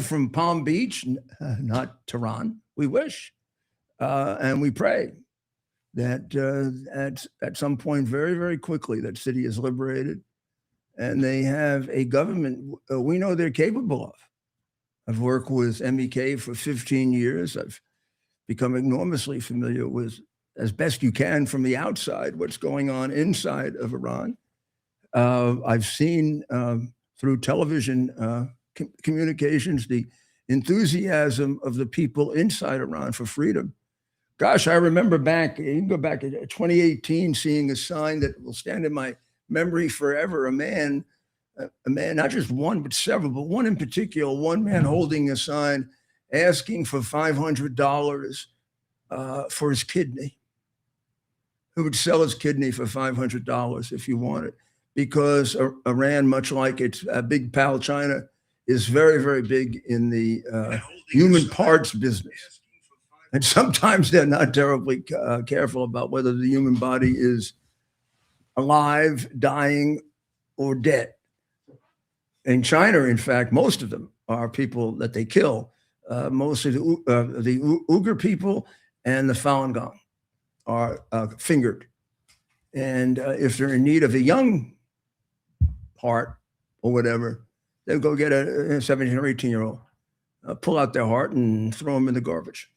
from Palm Beach, not Tehran. We wish, and we pray that at some point, very, very quickly, that city is liberated and they have a government we know they're capable of. I've worked with MEK for 15 years. I've become enormously familiar with, as best you can from the outside, what's going on inside of Iran. I've seen through television communications the enthusiasm of the people inside Iran for freedom. Gosh, I remember back, you can go back to 2018, seeing a sign that will stand in my memory forever. A man, not just one, but several, but one in particular, one man holding a sign asking for $500 for his kidney. Who would sell his kidney for $500 if you want it? Because Iran, much like its big pal China, is very, very big in the human parts business. And sometimes they're not terribly careful about whether the human body is alive, dying, or dead. In China, in fact, most of them are people that they kill. Mostly the Uyghur people and the Falun Gong are fingered. And if they're in need of a young heart or whatever, they'll go get a 17 or 18-year-old, pull out their heart and throw them in the garbage.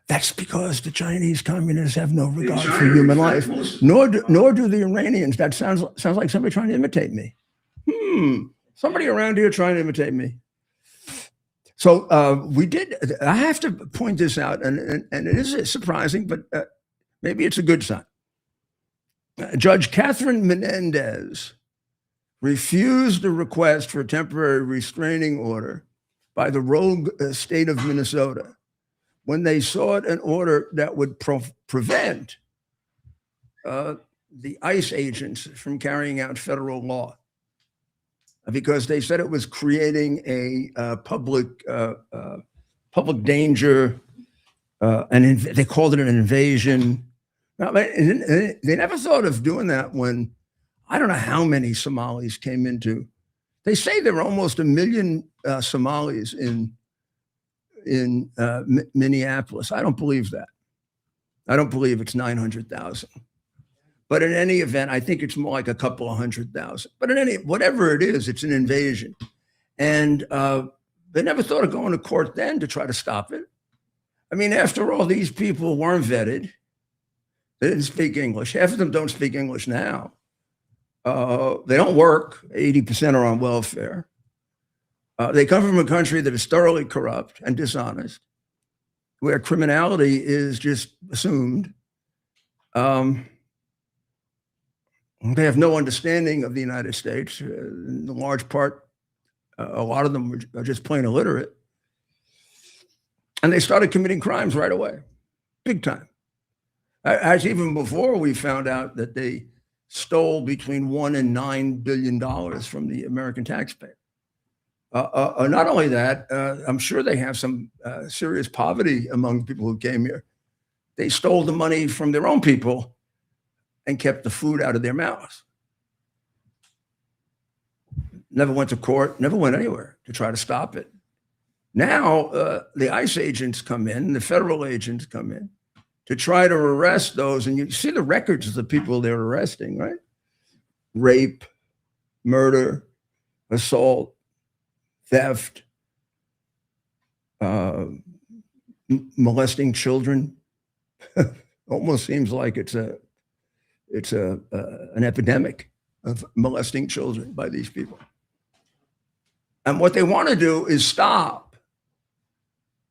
That's because the Chinese communists have no regard for human life, nor do the Iranians. That sounds like somebody trying to imitate me. Somebody around here trying to imitate me. So I have to point this out, and it is surprising, but maybe it's a good sign. Judge Catherine Menendez refused a request for a temporary restraining order by the rogue state of Minnesota when they sought an order that would prevent the ICE agents from carrying out federal law, because they said it was creating a public danger, and they called it an invasion. Now, they never thought of doing that when I don't know how many Somalis came into. They say there were almost 1 million Somalis in Minneapolis. I don't believe that. I don't believe it's 900,000. But in any event, I think it's more like a couple of 100,000. But whatever it is, it's an invasion. And they never thought of going to court then to try to stop it. I mean, after all, these people weren't vetted. They didn't speak English. Half of them don't speak English now. They don't work. 80% are on welfare. They come from a country that is thoroughly corrupt and dishonest, where criminality is just assumed. They have no understanding of the United States. In large part, a lot of them are just plain illiterate. And they started committing crimes right away, big time. As even before we found out that they stole between $1 and $9 billion from the American taxpayer. Not only that, I'm sure they have some serious poverty among the people who came here. They stole the money from their own people and kept the food out of their mouths. Never went to court, never went anywhere to try to stop it. Now, the ICE agents come in, the federal agents come in to try to arrest those. And you see the records of the people they're arresting, right? Rape, murder, assault, theft, molesting children. Almost seems like it's an epidemic of molesting children by these people. And what they want to do is stop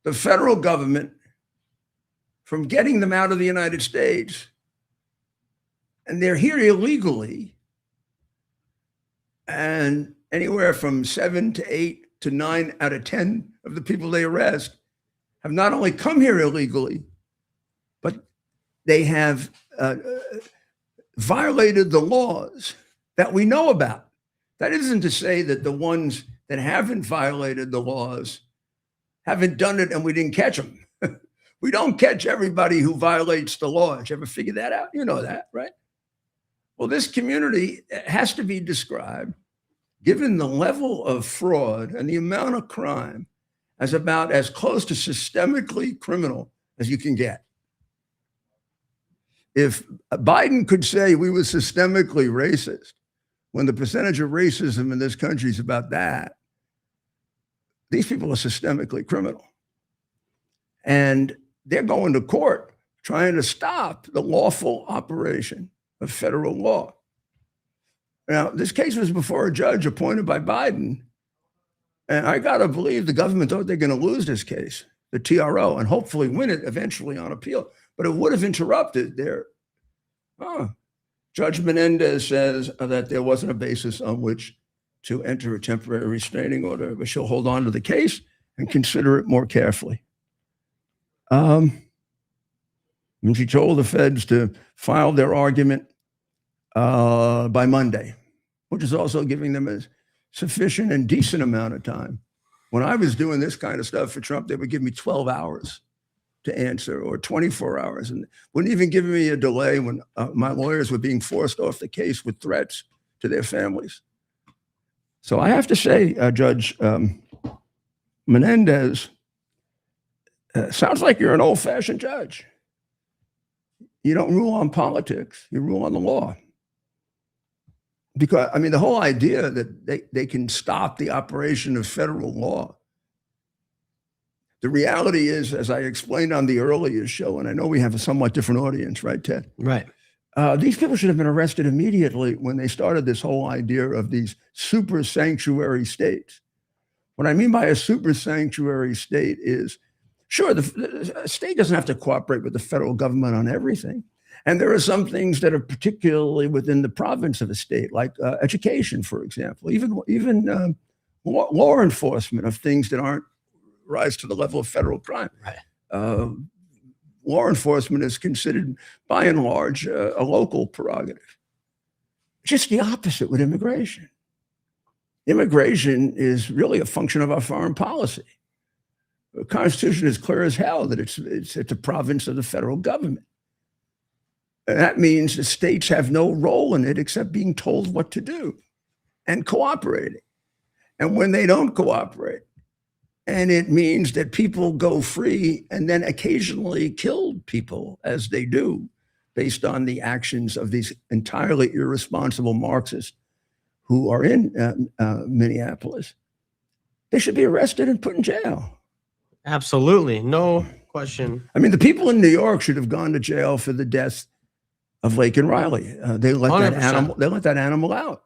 the federal government from getting them out of the United States. And they're here illegally. And anywhere from 7 to 8 to 9 out of 10 of the people they arrest have not only come here illegally, but they have violated the laws that we know about. That isn't to say that the ones that haven't violated the laws haven't done it and we didn't catch them. We don't catch everybody who violates the law. Did you ever figure that out? You know that, right? Well, this community has to be described given the level of fraud and the amount of crime, as about as close to systemically criminal as you can get. If Biden could say we were systemically racist, when the percentage of racism in this country is about that, these people are systemically criminal. And they're going to court trying to stop the lawful operation of federal law. Now, this case was before a judge appointed by Biden. And I got to believe the government thought they're going to lose this case, the TRO, and hopefully win it eventually on appeal. But it would have interrupted their. Judge Menendez says that there wasn't a basis on which to enter a temporary restraining order, but she'll hold on to the case and consider it more carefully. And she told the feds to file their argument by Monday, which is also giving them a sufficient and decent amount of time. When I was doing this kind of stuff for Trump, they would give me 12 hours to answer, or 24 hours, and wouldn't even give me a delay when my lawyers were being forced off the case with threats to their families. So I have to say, Judge Menendez, sounds like you're an old-fashioned judge. You don't rule on politics, you rule on the law. Because, I mean, the whole idea that they can stop the operation of federal law. The reality is, as I explained on the earlier show, and I know we have a somewhat different audience, right, Ted? Right. These people should have been arrested immediately when they started this whole idea of these super sanctuary states. What I mean by a super sanctuary state is, sure, the state doesn't have to cooperate with the federal government on everything. And there are some things that are particularly within the province of a state, like education, for example, even law enforcement of things that aren't rise to the level of federal crime. Right. Law enforcement is considered, by and large, a local prerogative. Just the opposite with immigration. Immigration is really a function of our foreign policy. The Constitution is clear as hell that it's a province of the federal government. And that means the states have no role in it except being told what to do and cooperating. And when they don't cooperate, and it means that people go free and then occasionally kill people, as they do, based on the actions of these entirely irresponsible Marxists who are in Minneapolis, they should be arrested and put in jail. Absolutely. No question. I mean, the people in New York should have gone to jail for the death of Lake and Riley. They let 100%. that animal out,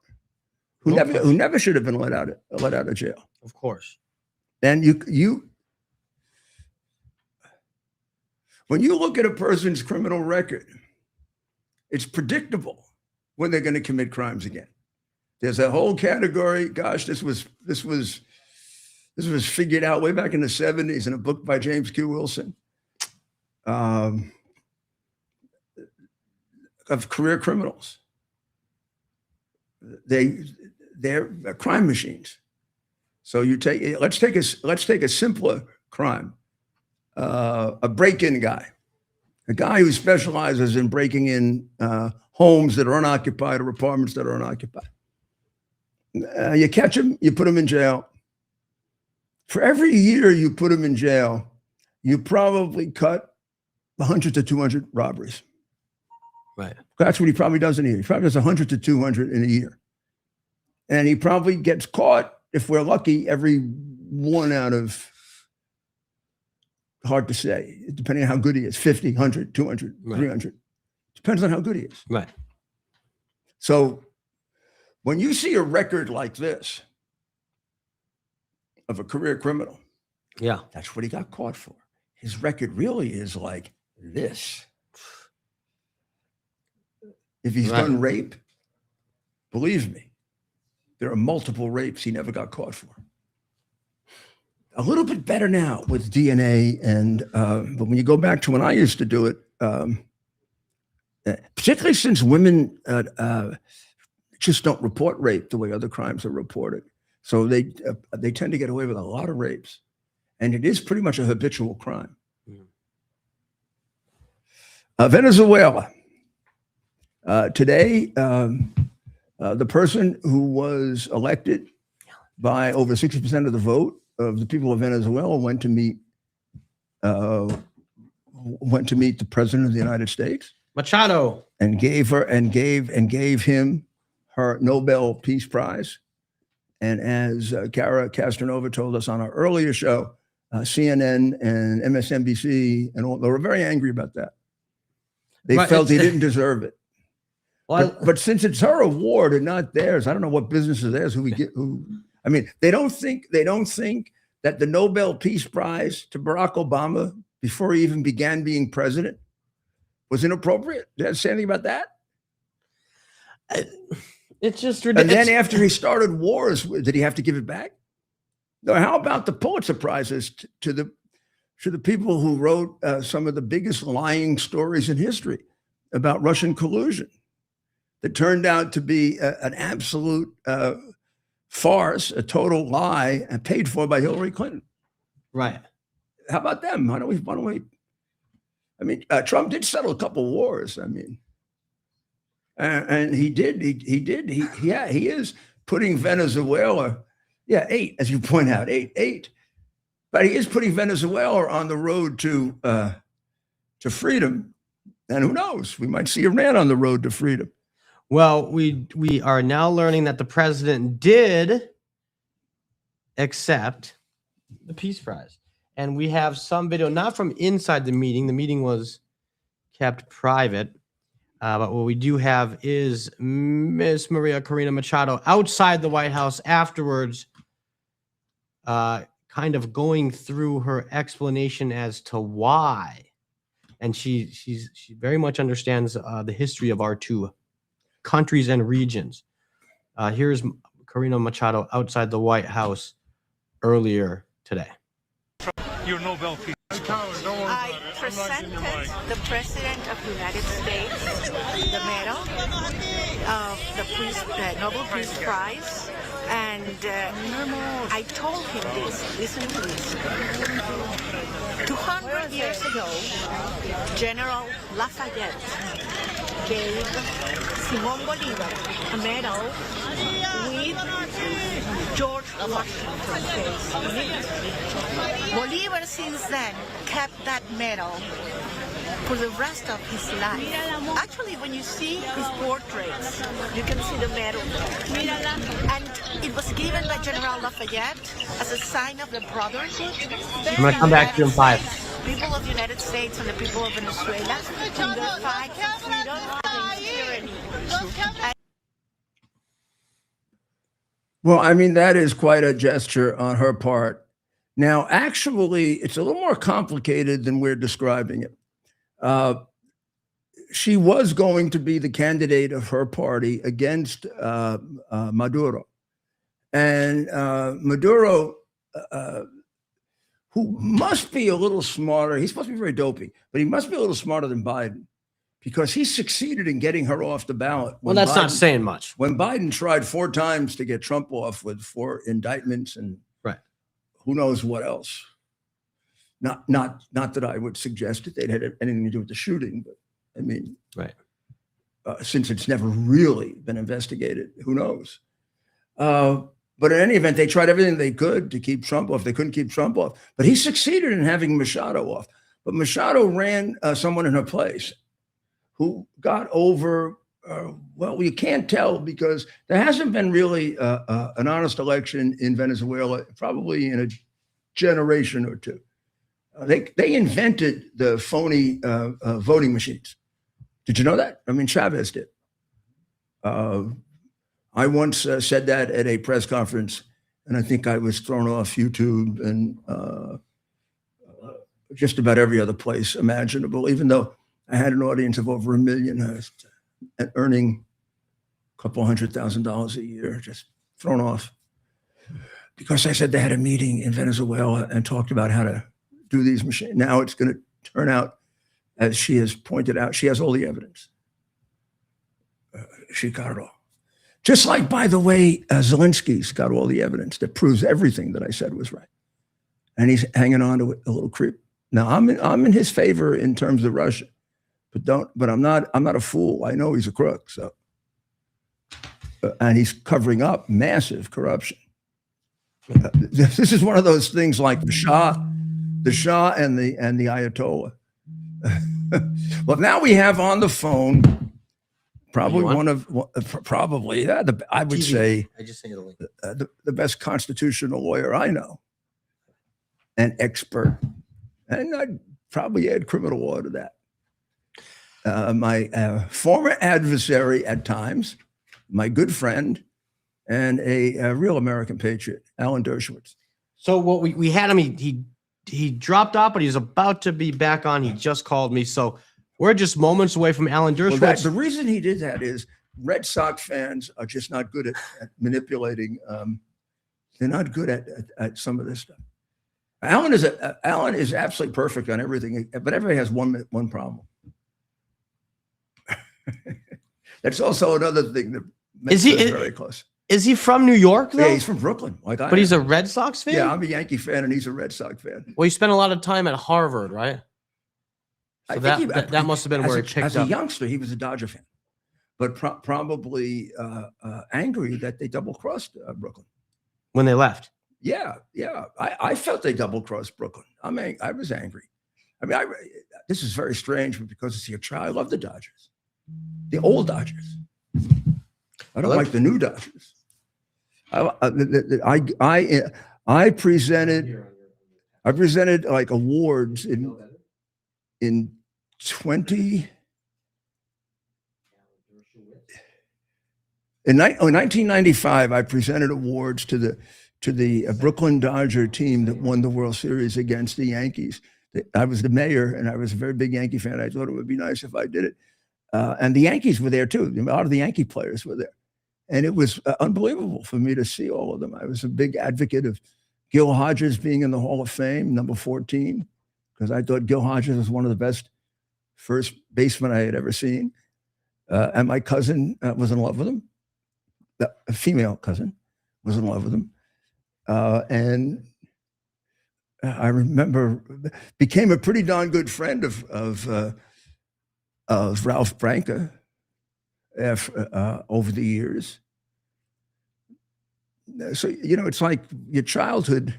who never should have been let out of jail. Of course. And when you look at a person's criminal record, it's predictable when they're going to commit crimes again. There's a whole category. Gosh, this was figured out way back in the 70s in a book by James Q. Wilson, of career criminals. They're crime machines. So let's take a simpler crime, a break-in guy, a guy who specializes in breaking in homes that are unoccupied or apartments that are unoccupied. You catch him, you put him in jail. For every year you put him in jail, you probably cut 100 to 200 robberies. Right. That's what he probably does in a year. He probably does 100 to 200 in a year. And he probably gets caught, if we're lucky, every one out of, hard to say, depending on how good he is, 50, 100, 200, right. 300. Depends on how good he is. Right. So when you see a record like this of a career criminal, yeah, that's what he got caught for. His record really is like this. If he's done rape, believe me, there are multiple rapes he never got caught for. A little bit better now with DNA, but when you go back to when I used to do it, particularly since women just don't report rape the way other crimes are reported, so they tend to get away with a lot of rapes, and it is pretty much a habitual crime. Venezuela. Today, the person who was elected by over 60% of the vote of the people of Venezuela went to meet the president of the United States Machado. and gave him her Nobel Peace Prize. And as Cara Castronova told us on our earlier show, CNN and MSNBC and all, they were very angry about that. They felt he didn't deserve it. Well, But since it's her award and not theirs, I don't know what business is theirs. I mean, they don't think that the Nobel Peace Prize to Barack Obama before he even began being president was inappropriate. Did I say anything about that? it's just ridiculous. And then after he started wars, did he have to give it back? No. How about the Pulitzer Prizes to the people who wrote some of the biggest lying stories in history about Russian collusion that turned out to be an absolute farce, a total lie, and paid for by Hillary Clinton? Right. How about them? Why don't we? I mean, Trump did settle a couple wars. I mean, and he did. He is putting Venezuela. Yeah, 8, as you point out, 8. But he is putting Venezuela on the road to freedom. And who knows? We might see Iran on the road to freedom. Well, we are now learning that the president did accept the Peace Prize. And we have some video, not from inside the meeting. The meeting was kept private. But what we do have is Miss Maria Corina Machado outside the White House afterwards, kind of going through her explanation as to why. And she very much understands the history of our two countries and regions. Here's Corina Machado outside the White House earlier today. Your Nobel Peace Prize. I presented the President of the United States the medal of the Nobel Peace Prize, and I told him this. Listen to this. 200 years ago, General Lafayette gave Simón Bolívar a medal with George Washington's face on it. Bolívar since then kept that medal for the rest of his life. Actually, when you see his portraits, you can see the medal there. And it was given by General Lafayette as a sign of the brotherhood. I'm going to come back to you in 5. People of the United States and the people of Venezuela in their fight for freedom against tyranny. Well, I mean, that is quite a gesture on her part. Now, actually, it's a little more complicated than we're describing it. She was going to be the candidate of her party against Maduro. And Maduro, who must be a little smarter, he's supposed to be very dopey, but he must be a little smarter than Biden, because he succeeded in getting her off the ballot. Well, that's not saying much. When Biden tried 4 times to get Trump off with 4 indictments and who knows what else. Not that I would suggest that they'd had anything to do with the shooting, but I mean, since it's never really been investigated, who knows? But in any event, they tried everything they could to keep Trump off. They couldn't keep Trump off, but he succeeded in having Machado off. But Machado ran someone in her place who got over, well, you can't tell because there hasn't been really an honest election in Venezuela, probably in a generation or two. They invented the phony voting machines. Did you know that? I mean, Chavez did. I once said that at a press conference, and I think I was thrown off YouTube and just about every other place imaginable, even though I had an audience of over 1 million and earning a couple $100,000 a year, just thrown off. Because I said they had a meeting in Venezuela and talked about how to do these machines. Now it's going to turn out, as she has pointed out, she has all the evidence. She got it all. Just like, by the way, Zelensky's got all the evidence that proves everything that I said was right. And he's hanging on to it, a little creep. Now I'm in his favor in terms of Russia, but I'm not a fool. I know he's a crook. So, and he's covering up massive corruption. This is one of those things like the Shah and the Ayatollah. Well, now we have on the phone probably I would TV. say I just say Italy. the best constitutional lawyer I know, an expert, and I'd probably add criminal law to that. My former adversary at times, my good friend, and a real American patriot, Alan Dershowitz. So what we had him, he dropped off, but he's about to be back on. He just called me. So we're just moments away from Alan Dershowitz. Well, the reason he did that is Red Sox fans are just not good at manipulating. They're not good at some of this stuff. Alan is absolutely perfect on everything, but everybody has one problem. That's also another thing that makes us very close. Is he from New York though? Yeah, he's from Brooklyn, like I am. But he's a Red Sox fan? Yeah, I'm a Yankee fan and he's a Red Sox fan. Well, he spent a lot of time at Harvard, right? So that must have been where he picked up. As a youngster, he was a Dodger fan, but probably angry that they double-crossed Brooklyn. When they left. Yeah. I felt they double-crossed Brooklyn. I was angry. This is very strange, but because it's your child, I love the Dodgers. The old Dodgers. I don't like the new Dodgers. I presented like awards in 1995. I presented awards to the Brooklyn Dodger team that won the World Series against the Yankees. I was the mayor and I was a very big Yankee fan. I thought it would be nice if I did it. And the Yankees were there too. A lot of the Yankee players were there. And it was unbelievable for me to see all of them. I was a big advocate of Gil Hodges being in the Hall of Fame, number 14, because I thought Gil Hodges was one of the best first basemen I had ever seen. And my cousin was in love with him. A female cousin was in love with him. And I remember became a pretty darn good friend of Ralph Branca over the years. So, it's like your childhood.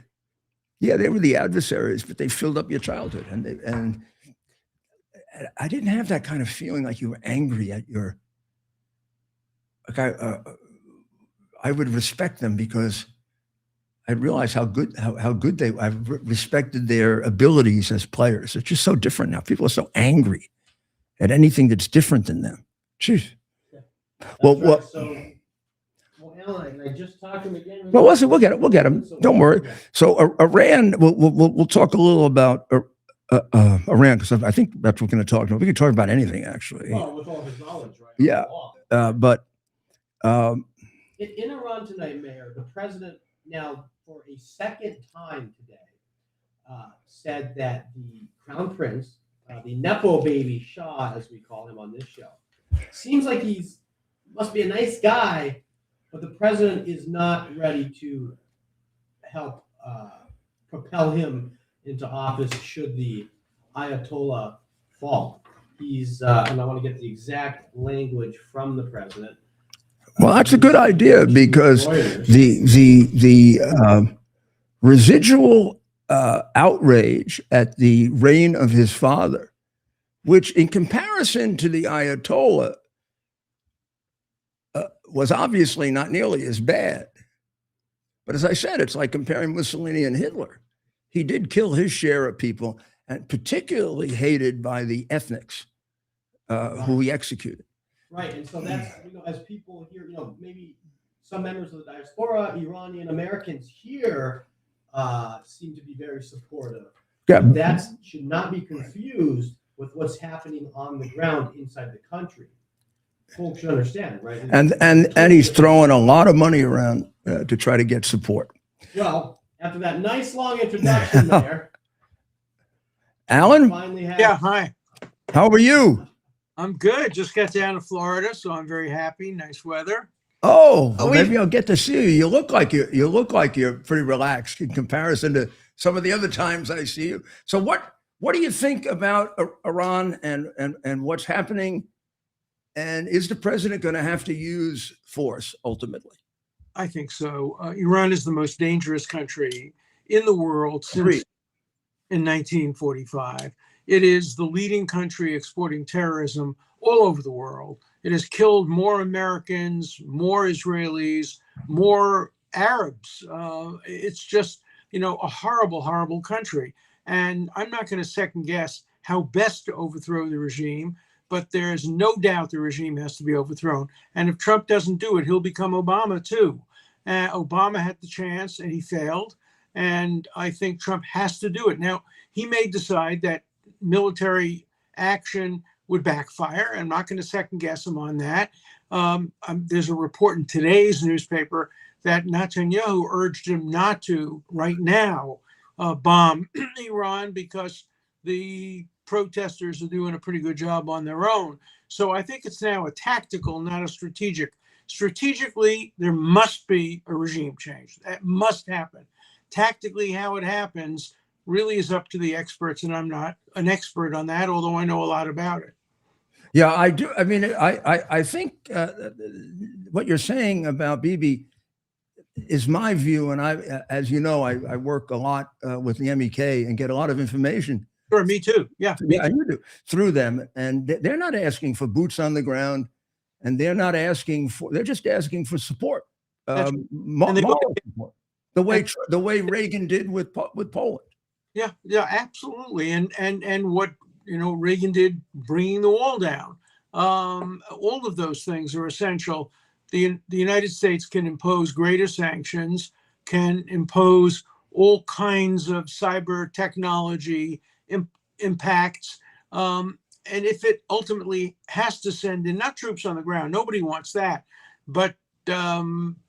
Yeah, they were the adversaries, but they filled up your childhood. And I didn't have that kind of feeling like you were angry at your, I would respect them because I realized how good I respected their abilities as players. It's just so different now. People are so angry at anything that's different than them. Jeez. Well, Alan, I just talked to him again. Well, listen, we'll get him. Don't worry. So Iran, we'll talk a little about Iran because I think that's what we're going to talk about. We can talk about anything actually. Well, with all of his knowledge, right? Yeah, but in Iran tonight, Mayor, the president now for a second time today said that the Crown Prince, the Nepo baby Shah, as we call him on this show, seems like must be a nice guy, but the president is not ready to help propel him into office should the Ayatollah fall. He's, and I want to get the exact language from the president. Well, that's a good idea because the residual outrage at the reign of his father, which in comparison to the Ayatollah was obviously not nearly as bad. But as I said, it's like comparing Mussolini and Hitler. He did kill his share of people, and particularly hated by the ethnics who he executed. Right, and so that's, as people here, maybe some members of the diaspora, Iranian Americans here seem to be very supportive. Yeah. That should not be confused with what's happening on the ground inside the country. Folks should understand, right? And he's throwing a lot of money around to try to get support. Well, after that nice long introduction there, Alan? Yeah, hi. How are you? I'm good. Just got down to Florida, so I'm very happy. Nice weather. Oh, well, maybe I'll get to see you. You look like you're pretty relaxed in comparison to some of the other times I see you. So what do you think about Iran and what's happening? And is the president going to have to use force ultimately? I think so. Iran is the most dangerous country in the world since Agreed. in 1945. It is the leading country exporting terrorism all over the world. It has killed more Americans, more Israelis, more Arabs. It's just, a horrible, horrible country. And I'm not going to second guess how best to overthrow the regime, but there is no doubt the regime has to be overthrown. And if Trump doesn't do it, he'll become Obama too. Obama had the chance and he failed. And I think Trump has to do it. Now, he may decide that military action would backfire. I'm not going to second guess him on that. There's a report in today's newspaper that Netanyahu urged him not to right now bomb Iran because the protesters are doing a pretty good job on their own. So I think it's now a tactical, not a strategic. Strategically, there must be a regime change. That must happen. Tactically, how it happens really is up to the experts, and I'm not an expert on that, although I know a lot about it. Yeah, I do. I mean, I think what you're saying about Bibi is my view, and as you know, I work a lot with the MEK and get a lot of information. Sure, me too. Yeah, Yeah, you do, through them, and they're not asking for boots on the ground, and they're just asking for support, moral support, the way Reagan did with Poland. Yeah, absolutely. And what Reagan did, bringing the wall down. All of those things are essential. The United States can impose greater sanctions, can impose all kinds of cyber technology impacts. And if it ultimately has to send in, not troops on the ground, nobody wants that, but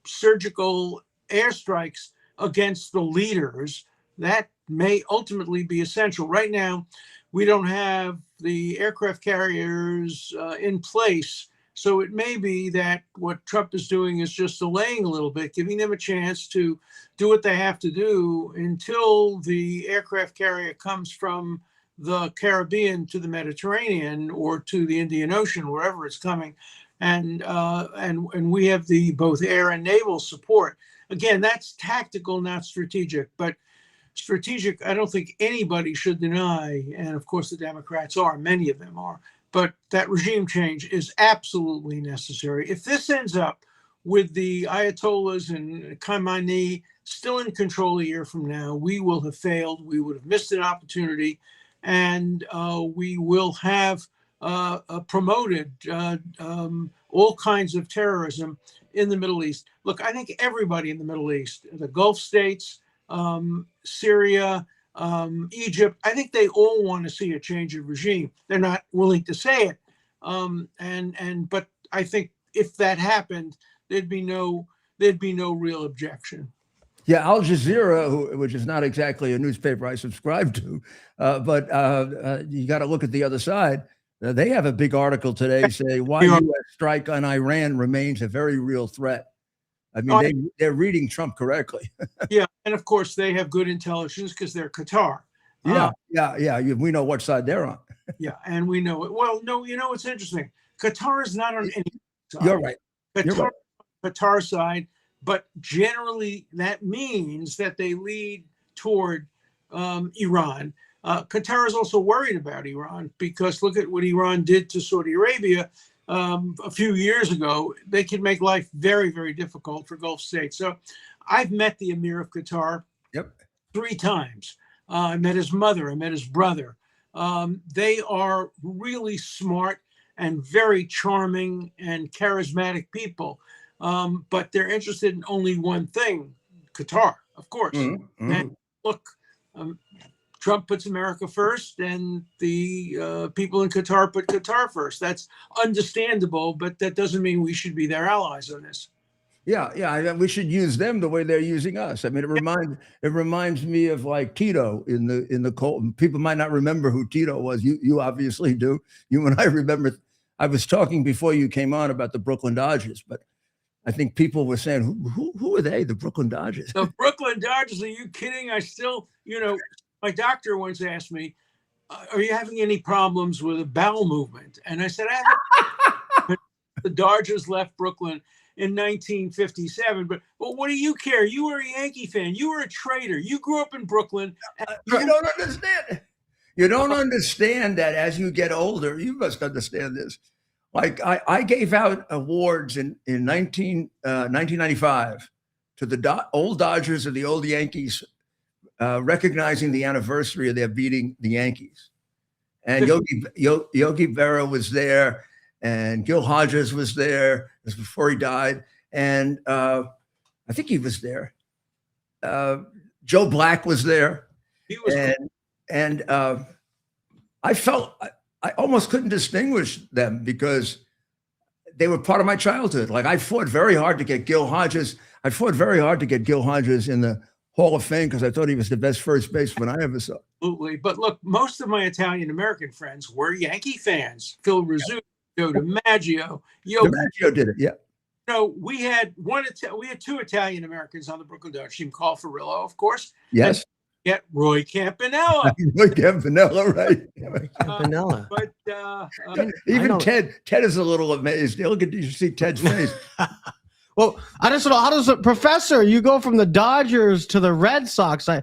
surgical airstrikes against the leaders, that may ultimately be essential. Right now, we don't have the aircraft carriers in place. So it may be that what Trump is doing is just delaying a little bit, giving them a chance to do what they have to do until the aircraft carrier comes from the Caribbean to the Mediterranean or to the Indian Ocean, wherever it's coming. And we have the both air and naval support. Again, that's tactical, not strategic. But strategic, I don't think anybody should deny. And of course, the Democrats are, many of them are. But that regime change is absolutely necessary. If this ends up with the Ayatollahs and Khamenei still in control a year from now, we will have failed. We would have missed an opportunity. And we will have promoted all kinds of terrorism in the Middle East. Look, I think everybody in the Middle East, the Gulf states, Syria, Egypt, I think they all want to see a change of regime. They're not willing to say it. But I think if that happened, there'd be no real objection. Yeah, Al Jazeera, which is not exactly a newspaper I subscribe to, but you got to look at the other side. They have a big article today saying why U.S. strike on Iran remains a very real threat. I mean, they're reading Trump correctly. Yeah, and of course they have good intelligence because they're Qatar. Yeah. We know what side they're on. Yeah, and we know it. Well, no, it's interesting. Qatar is not on any side. You're right. Qatar side, but generally that means that they lead toward Iran. Qatar is also worried about Iran because look at what Iran did to Saudi Arabia a few years ago. They could make life very, very difficult for Gulf states. So I've met the Emir of Qatar 3 times. I met his mother. I met his brother. They are really smart and very charming and charismatic people. But they're interested in only one thing, Qatar, of course. And look, Trump puts America first and the people in Qatar put Qatar first. That's understandable, but that doesn't mean we should be their allies on this. Yeah. We should use them the way they're using us. I mean, it reminds me of like Tito in the Cold. People might not remember who Tito was. You obviously do. You and I remember. I was talking before you came on about the Brooklyn Dodgers, but I think people were saying, who are they? The Brooklyn Dodgers. The Brooklyn Dodgers? Are you kidding? I still, my doctor once asked me, "Are you having any problems with a bowel movement?" And I said, "I haven't." The Dodgers left Brooklyn. in 1957. But what do you care? You were a Yankee fan. You were a traitor. You grew up in Brooklyn. And You don't understand. You don't understand that as you get older. You must understand this. Like I gave out awards in 1995 to the old Dodgers and the old Yankees, recognizing the anniversary of their beating the Yankees. And Yogi Berra was there, and Gil Hodges was there. This was before he died, and I think he was there. Joe Black was there. he was And I felt I almost couldn't distinguish them because they were part of my childhood. Like I fought very hard to get Gil Hodges. I fought very hard to get Gil Hodges in the Hall of Fame because I thought he was the best first baseman I ever saw. absolutely. But look, most of my Italian-American friends were Yankee fans. Phil Rizzuto, Joe DiMaggio, DiMaggio did it, yeah. we had two Italian-Americans on the Brooklyn Dodgers team, Carl Furillo, of course. Yes. Get Roy Campanella. Look at Vanilla, right? Vanilla. But Even Ted is a little amazed. Look at you see Ted's face. Well, I just don't know, how does a professor, you go from the Dodgers to the Red Sox? I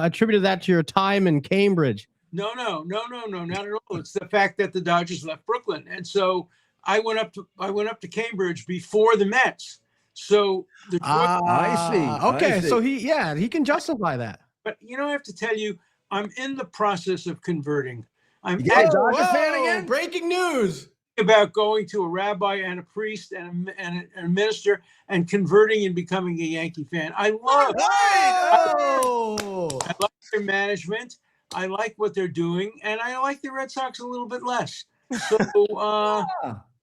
attributed that to your time in Cambridge. no, not at all. It's the fact that the Dodgers left Brooklyn, and so I went up to Cambridge before the Mets. So the I see. Okay, I see. so he can justify that. but I have to tell you, I'm in the process of converting. I'm You get a actually Dodger fan again? Breaking news. about going to a rabbi and a priest and a minister and converting and becoming a Yankee fan. I love their management. I like what they're doing, and I like the Red Sox a little bit less. So,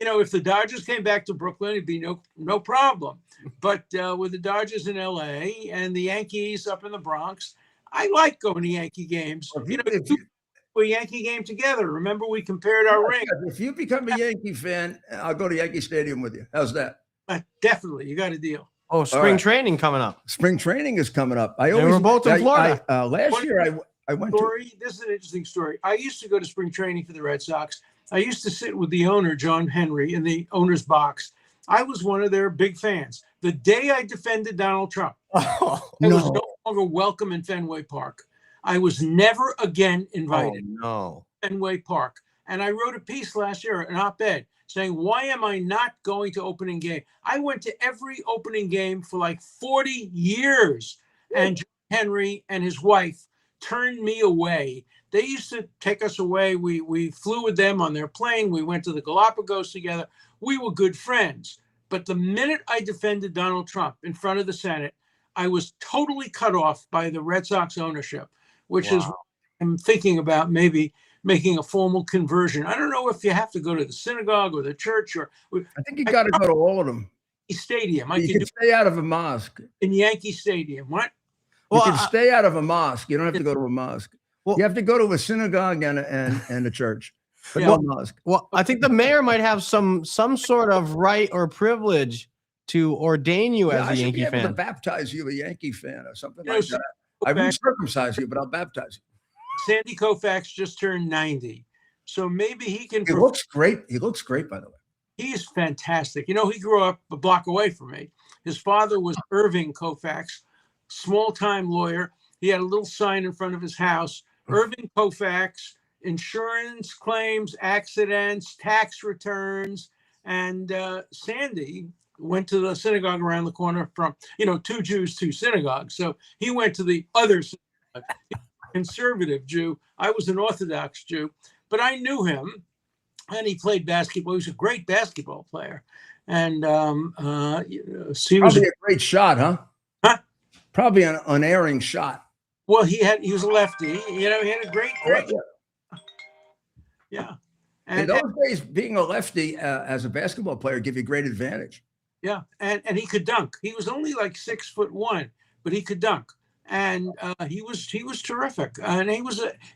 if the Dodgers came back to Brooklyn, it'd be no problem. But with the Dodgers in LA and the Yankees up in the Bronx, I like going to Yankee games. A Yankee game together. Remember, we compared our ring. If you become a Yankee fan, I'll go to Yankee Stadium with you. How's that? Definitely, you got a deal. Oh, spring right. training coming up. Spring training is coming up. We're both in Florida. Last year, I went to. This is an interesting story. I used to go to spring training for the Red Sox. I used to sit with the owner, John Henry, in the owner's box. I was one of their big fans. The day I defended Donald Trump, I was no longer welcome in Fenway Park. I was never again invited to Fenway Park. And I wrote a piece last year, an op-ed, saying, why am I not going to opening game? I went to every opening game for like 40 years. And John Henry and his wife turned me away. They used to take us away. We flew with them on their plane. We went to the Galapagos together. We were good friends. But the minute I defended Donald Trump in front of the Senate, I was totally cut off by the Red Sox ownership, which is I'm thinking about maybe making a formal conversion. I don't know if you have to go to the synagogue or the church or. I think you got to go to all of them. Stadium. You can stay out of a mosque. In Yankee Stadium. What? You can stay out of a mosque. You don't have to go to a mosque. You have to go to a synagogue and a church, but no mosque. Well, I think the mayor might have some sort of right or privilege to ordain you as a Yankee fan. To baptize you a Yankee fan or something like that. I won't circumcise you, but I'll baptize you. Sandy Koufax just turned 90, so maybe he can. He looks great. He looks great, by the way. He's fantastic. He grew up a block away from me. His father was Irving Koufax, small-time lawyer. He had a little sign in front of his house. Irving Koufax, insurance claims, accidents, tax returns, and Sandy went to the synagogue around the corner from, 2 Jews, 2 synagogues. So he went to the other synagogue, conservative Jew. I was an Orthodox Jew, but I knew him, and he played basketball. He was a great basketball player, and he was a great shot, huh? Probably an unerring shot. Well, he was a lefty. He had a great. Yeah. And in those days, being a lefty as a basketball player give you great advantage. Yeah, and he could dunk. He was only like 6'1", but he could dunk, and he was terrific. And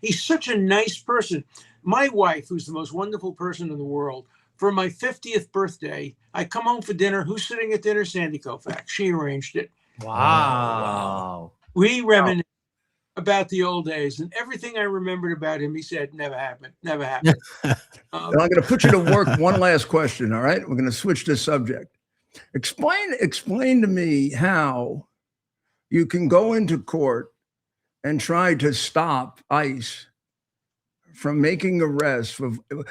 he's such a nice person. My wife, who's the most wonderful person in the world, for my 50th birthday, I come home for dinner. Who's sitting at dinner? Sandy Koufax. She arranged it. Wow. We reminisced about the old days, and everything I remembered about him, he said, never happened. Never happened. I'm going to put you to work. One last question. All right. We're going to switch the subject. Explain to me how you can go into court and try to stop ICE from making arrests,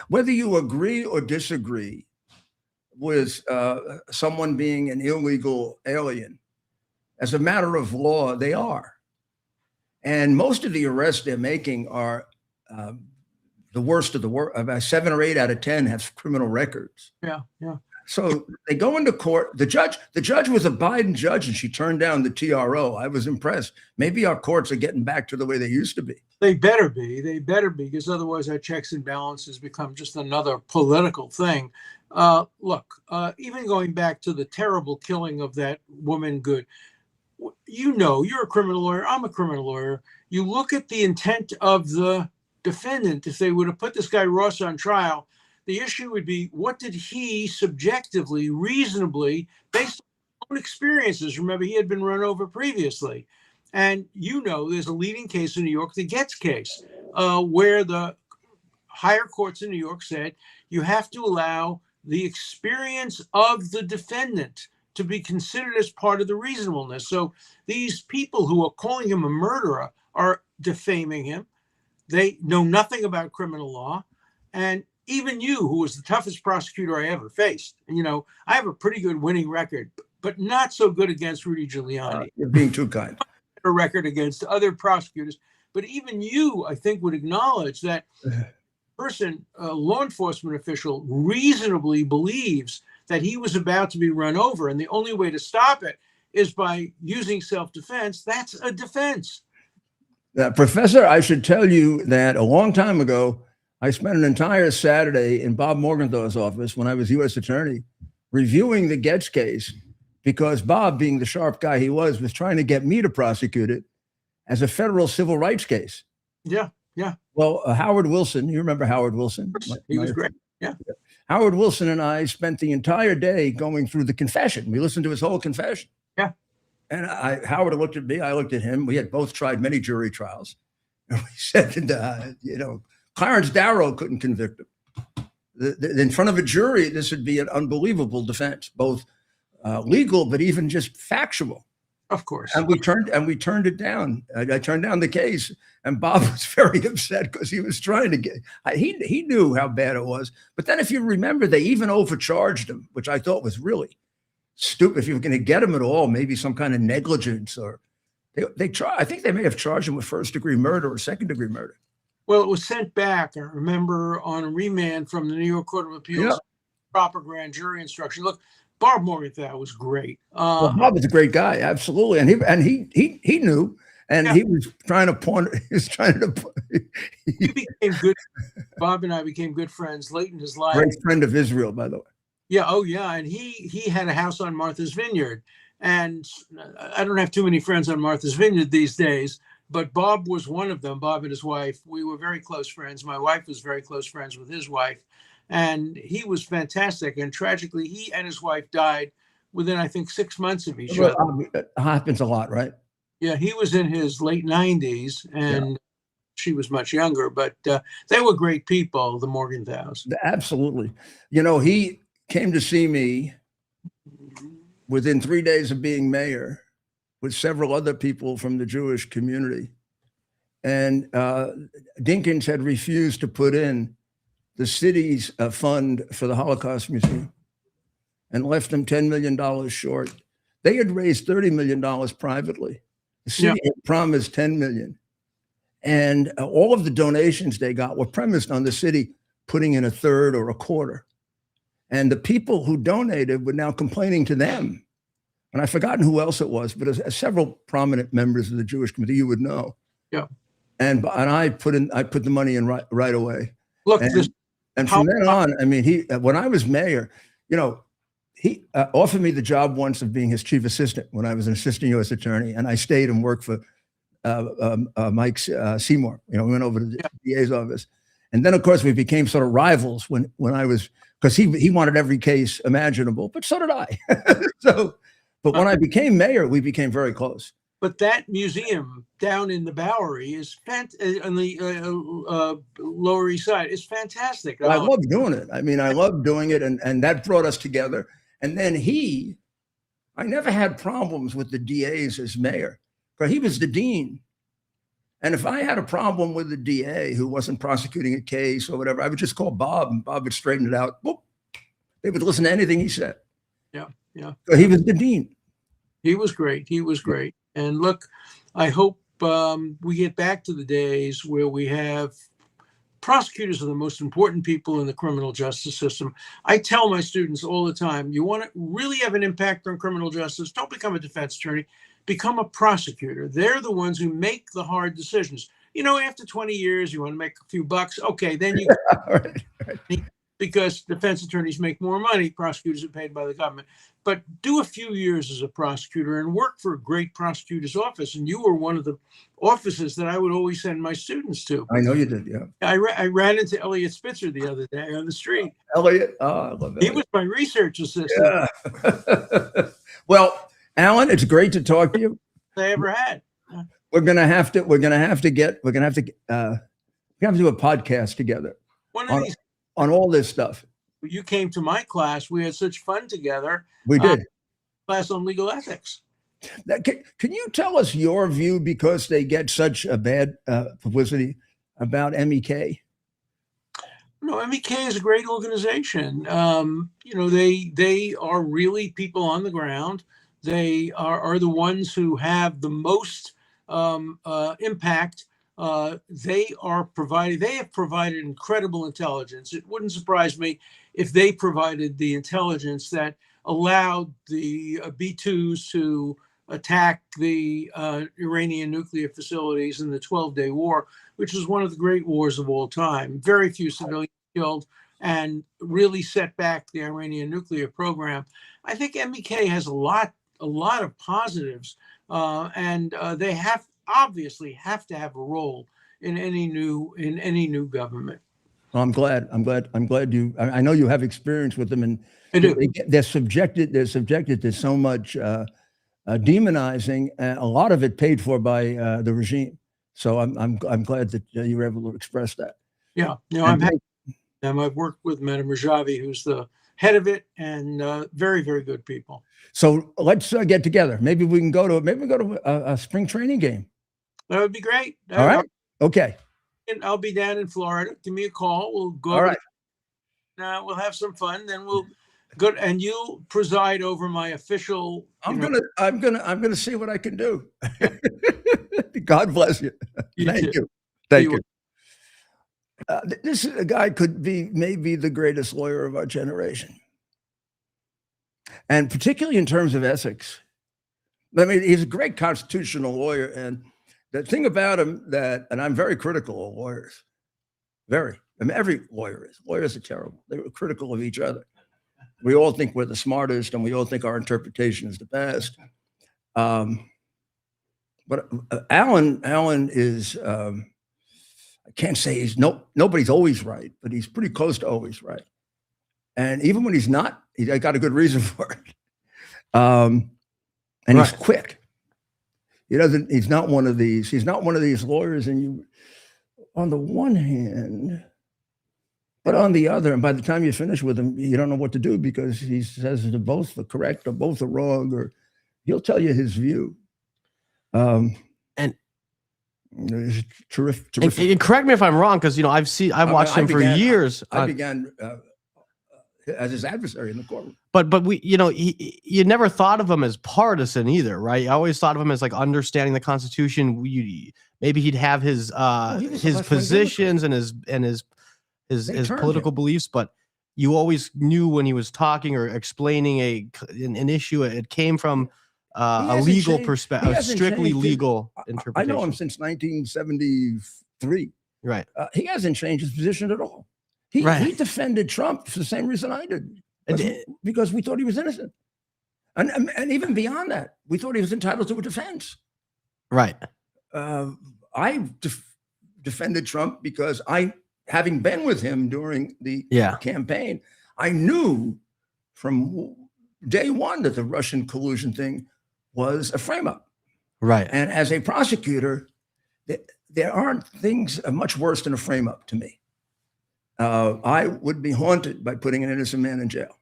whether you agree or disagree with someone being an illegal alien. As a matter of law, they are. And most of the arrests they're making are the worst of the worst. About 7 or 8 out of 10 have criminal records. Yeah, yeah. So they go into court. The judge was a Biden judge, and she turned down the TRO. I was impressed. Maybe our courts are getting back to the way they used to be. They better be. They better be, because otherwise our checks and balances become just another political thing. Look, even going back to the terrible killing of that woman, Good, you know, you're a criminal lawyer. I'm a criminal lawyer. You look at the intent of the defendant. If they would have put this guy Ross on trial, the issue would be, what did he subjectively, reasonably, based on his own experiences? Remember, he had been run over previously. And you know, there's a leading case in New York, the Getz case, where the higher courts in New York said you have to allow the experience of the defendant to be considered as part of the reasonableness. So these people who are calling him a murderer are defaming him. They know nothing about criminal law. And even you, who was the toughest prosecutor I ever faced, and you know, I have a pretty good winning record, but not so good against Rudy Giuliani. You're being too kind. A record against other prosecutors. But even you, I think, would acknowledge that person, a law enforcement official, reasonably believes that he was about to be run over, and the only way to stop it is by using self-defense. That's a defense. Professor, I should tell you that a long time ago, I spent an entire Saturday in Bob Morgenthau's office when I was U.S. attorney reviewing the Getz case, because Bob, being the sharp guy he was trying to get me to prosecute it as a federal civil rights case. Yeah, yeah. Well, Howard Wilson, you remember Howard Wilson? He was great. Yeah. Howard Wilson and I spent the entire day going through the confession. We listened to his whole confession. Yeah. And Howard looked at me, I looked at him. We had both tried many jury trials. And we said, you know, Clarence Darrow couldn't convict him. In front of a jury, this would be an unbelievable defense, both legal, but even just factual. Of course. And we turned it down. I turned down the case, and Bob was very upset because he was trying to get. He knew how bad it was. But then, if you remember, they even overcharged him, which I thought was really stupid. If you were going to get him at all, maybe some kind of negligence, or they try. I think they may have charged him with first-degree murder or second-degree murder. Well, it was sent back, I remember, on a remand from the New York Court of Appeals. Yeah. Proper grand jury instruction. Look, Bob Morgenthau was great. Well, Bob was a great guy, absolutely, and he knew, and yeah. He was trying to point. He was trying to. We became good. Bob and I became good friends late in his life. Great friend of Israel, by the way. Yeah. Oh, yeah. And he had a house on Martha's Vineyard, and I don't have too many friends on Martha's Vineyard these days. But Bob was one of them. Bob and his wife. We were very close friends. My wife was very close friends with his wife. And he was fantastic. And tragically, he and his wife died within, I think, 6 months of each other. It happens a lot, right? Yeah, he was in his late 90s, and she was much younger. But they were great people, the Morgenthaus. Absolutely. You know, he came to see me within 3 days of being mayor with several other people from the Jewish community. And Dinkins had refused to put in the city's fund for the Holocaust Museum and left them $10 million short. They had raised $30 million privately. The city had promised $10 million. And all of the donations they got were premised on the city putting in a third or a quarter. And the people who donated were now complaining to them. And I've forgotten who else it was, but several prominent members of the Jewish community you would know. Yeah. And I put the money in right away. Look, and from then on, I mean, when I was mayor, you know, he offered me the job once of being his chief assistant when I was an assistant U.S. attorney, and I stayed and worked for Mike Seymour. You know, we went over to the DA's office, and then of course we became sort of rivals when I was, because he wanted every case imaginable, but so did I. But when I became mayor, we became very close. But that museum down in the Bowery is on the Lower East Side is fantastic. I love doing it. I mean, I love doing it, and that brought us together. And then I never had problems with the DAs as mayor, because he was the dean. And if I had a problem with the DA who wasn't prosecuting a case or whatever, I would just call Bob, and Bob would straighten it out. Boop. They would listen to anything he said. Yeah, yeah. So he was the dean. He was great. He was great. And look, I hope we get back to the days where we have prosecutors are the most important people in the criminal justice system. I tell my students all the time, you want to really have an impact on criminal justice, don't become a defense attorney, become a prosecutor. They're the ones who make the hard decisions. You know, after 20 years, you want to make a few bucks. Okay, then you, Right. because defense attorneys make more money, prosecutors are paid by the government. But do a few years as a prosecutor and work for a great prosecutor's office. And you were one of the offices that I would always send my students to. I know you did, yeah. I ran into Elliot Spitzer the other day on the street. Elliot, I love He Elliot. was my research assistant Yeah. Well, Alan, it's great to talk to you. I ever had. We're gonna have to do a podcast together One of these, on all this stuff. you came to my class. We had such fun together. We did. Class on legal ethics. Can you tell us your view, because they get such a bad publicity, about MEK? No, MEK is a great organization. You know, they are really people on the ground. They are the ones who have the most impact. They have provided incredible intelligence. It wouldn't surprise me if they provided the intelligence that allowed the B-2s to attack the Iranian nuclear facilities in the 12-day war, which is one of the great wars of all time. Very few civilians killed, and really set back the Iranian nuclear program. I think MEK has a lot of positives, and they obviously have to have a role in any new government. Well, I'm glad you. I know you have experience with them, and I do. they're subjected to so much demonizing, and a lot of it paid for by the regime. So I'm glad that you were able to express that. Yeah, I'm happy. I've worked with Madam Rajavi, who's the head of it, and very, very good people. So let's get together. Maybe we can go to a spring training game. That would be great. All right. Okay. And I'll be down in Florida. Give me a call. We'll go. All right. We'll have some fun. Then we'll go, and you'll preside over my official. I'm gonna see what I can do. God bless you. Thank you. Thank you. This guy could be maybe the greatest lawyer of our generation, and particularly in terms of ethics. I mean, he's a great constitutional lawyer, and the thing about him and I'm very critical of lawyers. Very. I mean, every lawyer is. Lawyers are terrible. They're critical of each other. We all think we're the smartest, and we all think our interpretation is the best. But Alan is. I can't say nobody's always right, but he's pretty close to always right. And even when he's not, he got a good reason for it. And Right. he's quick. He's not one of these lawyers, and you, on the one hand, but on the other, and by the time you finish with him, you don't know what to do, because he says they're both are correct or both are wrong, or he'll tell you his view. And it's terrific. and correct me if I'm wrong, because I've watched him for years. I began as his adversary in the courtroom. But you never thought of him as partisan either, right? I always thought of him as like understanding the Constitution. Maybe he'd have his positions and his political beliefs, but you always knew when he was talking or explaining an issue, it came from a legal perspective, a strictly legal interpretation. I know him since 1973. Right. He hasn't changed his position at all. He defended Trump for the same reason I did, because we thought he was innocent. And even beyond that, we thought he was entitled to a defense. Right. I defended Trump because having been with him during the campaign, I knew from day one that the Russian collusion thing was a frame-up. Right. And as a prosecutor, there aren't things much worse than a frame-up to me. I would be haunted by putting an innocent man in jail.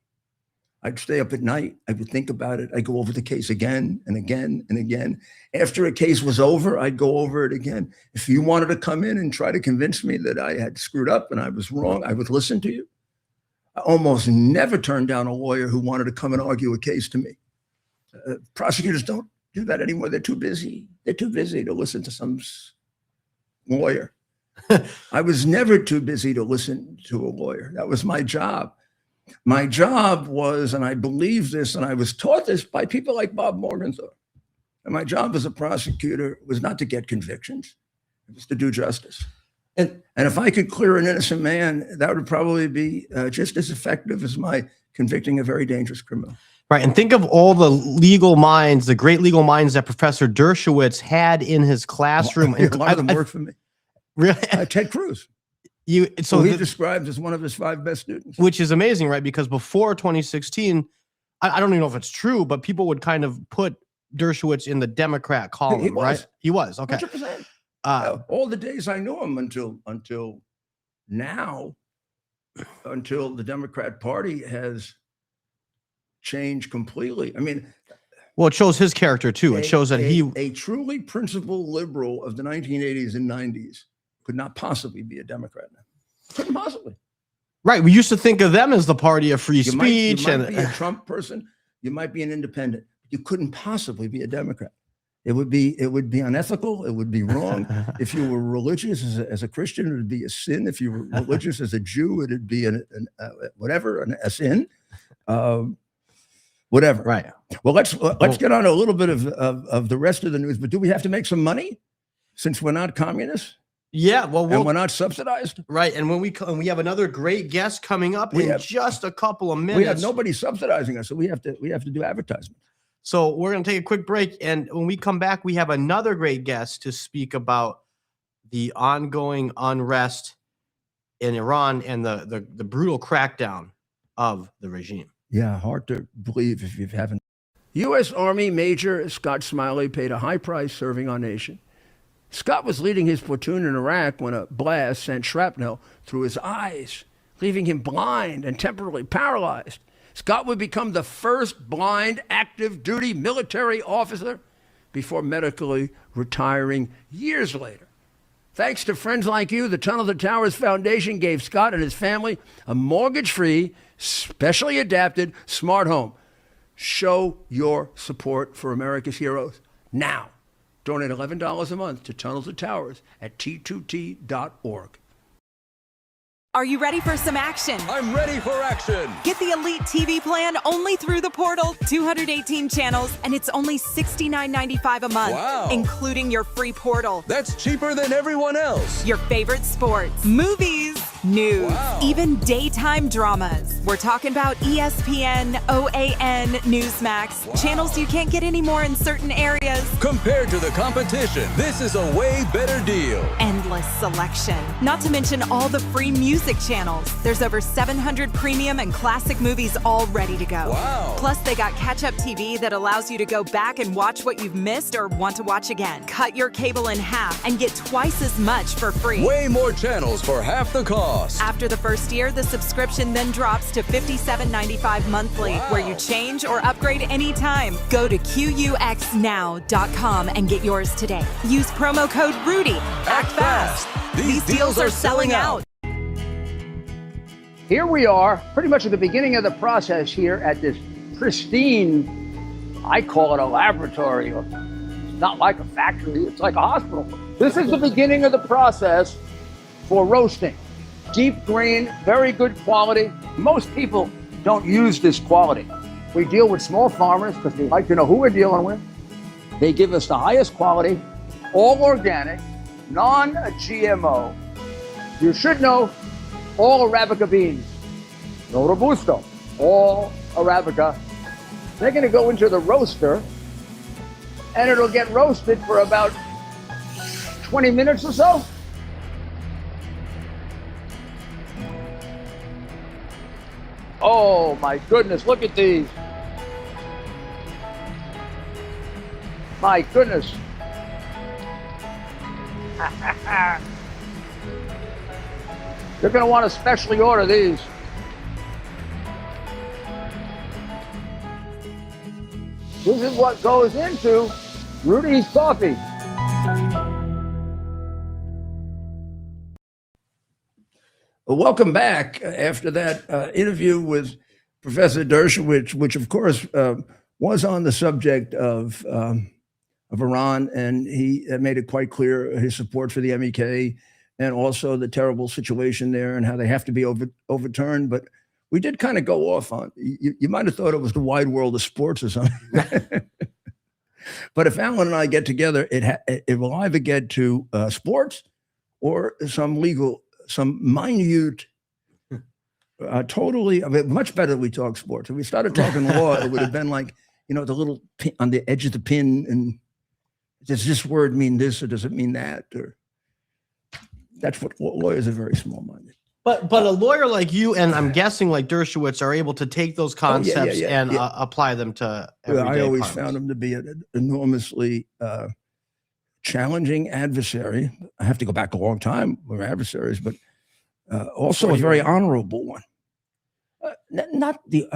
I'd stay up at night. I would think about it. I'd go over the case again and again and again. After a case was over, I'd go over it again. If you wanted to come in and try to convince me that I had screwed up and I was wrong, I would listen to you. I almost never turned down a lawyer who wanted to come and argue a case to me. Prosecutors don't do that anymore. They're too busy. They're too busy to listen to some lawyer. I was never too busy to listen to a lawyer. That was my job. My job was, and I believe this, and I was taught this by people like Bob Morgenthau. And my job as a prosecutor was not to get convictions. It was to do justice. And if I could clear an innocent man, that would probably be just as effective as my convicting a very dangerous criminal. Right. And think of all the legal minds, the great legal minds that Professor Dershowitz had in his classroom. A lot of them worked for me. Really? Ted Cruz. So he described as one of his 5 best students. Which is amazing, right? Because before 2016, I don't even know if it's true, but people would kind of put Dershowitz in the Democrat column, right? He was. Okay. 100%. All the days I knew him until now, until the Democrat Party has changed completely. I mean, well, it shows his character too. It shows that a truly principled liberal of the 1980s and 90s could not possibly be a Democrat now. Couldn't possibly. Right. We used to think of them as the party of free speech. You might be a Trump person. You might be an independent. You couldn't possibly be a Democrat. It would be unethical. It would be wrong. If you were religious as a Christian, it would be a sin. If you were religious as a Jew, it'd be a sin. Whatever. Right. Well, let's get on a little bit of the rest of the news. But do we have to make some money since we're not communists? Yeah. Well, and we're not subsidized. Right. And when we have another great guest coming up in just a couple of minutes. We have nobody subsidizing us, so we have to do advertisement. So we're going to take a quick break, and when we come back, we have another great guest to speak about the ongoing unrest in Iran and the brutal crackdown of the regime. Yeah, hard to believe if you haven't. U.S. Army Major Scott Smiley paid a high price serving our nation. Scott was leading his platoon in Iraq when a blast sent shrapnel through his eyes, leaving him blind and temporarily paralyzed. Scott would become the first blind active duty military officer before medically retiring years later. Thanks to friends like you, the Tunnel to Towers Foundation gave Scott and his family a mortgage-free, specially adapted smart home. Show your support for America's heroes now. Donate $11 a month to Tunnel to Towers at T2T.org. Are you ready for some action? I'm ready for action. Get the Elite TV plan only through the portal. 218 channels, and it's only $69.95 a month, Wow. including your free portal. That's cheaper than everyone else. Your favorite sports, movies, news, Wow. even daytime dramas. We're talking about ESPN, OAN, Newsmax, Wow. channels you can't get anymore in certain areas. Compared to the competition, this is a way better deal. Endless selection. Not to mention all the free music channels. There's over 700 premium and classic movies all ready to go. Wow. Plus, they got catch-up TV that allows you to go back and watch what you've missed or want to watch again. Cut your cable in half and get twice as much for free. Way more channels for half the cost. After the first year, the subscription then drops to $57.95 monthly, Wow. where you change or upgrade anytime. Go to QUXNow.com and get yours today. Use promo code RUDY. Act fast. These deals are selling out. Here we are, pretty much at the beginning of the process here at this pristine, I call it a laboratory. It's not like a factory, it's like a hospital. This is the beginning of the process for roasting. Deep grain, very good quality. Most people don't use this quality. We deal with small farmers because they like to know who we're dealing with. They give us the highest quality, all organic, non-GMO. You should know all Arabica beans, no Robusto, all Arabica. They're going to go into the roaster, and it'll get roasted for about 20 minutes or so. Oh my goodness, look at these. My goodness. You're going to want to specially order these. This is what goes into Rudy's coffee. Well, welcome back after that interview with Professor Dershowitz, which of course was on the subject of Iran, and he made it quite clear his support for the MEK and also the terrible situation there and how they have to be overturned. But we did kind of go off on, you might have thought it was the wide world of sports or something. But if Alan and I get together, it will either get to sports or some minute, totally, I mean, much better we talk sports. If we started talking law, it would have been like, the little pin on the edge of the pin, and does this word mean this or does it mean that? Or that's what lawyers are very small-minded. But a lawyer like you, and I'm guessing like Dershowitz, are able to take those concepts and apply them to everyday I always parlance. found him to be an enormously challenging adversary. I have to go back a long time. We're adversaries, but also a very honorable one. Not the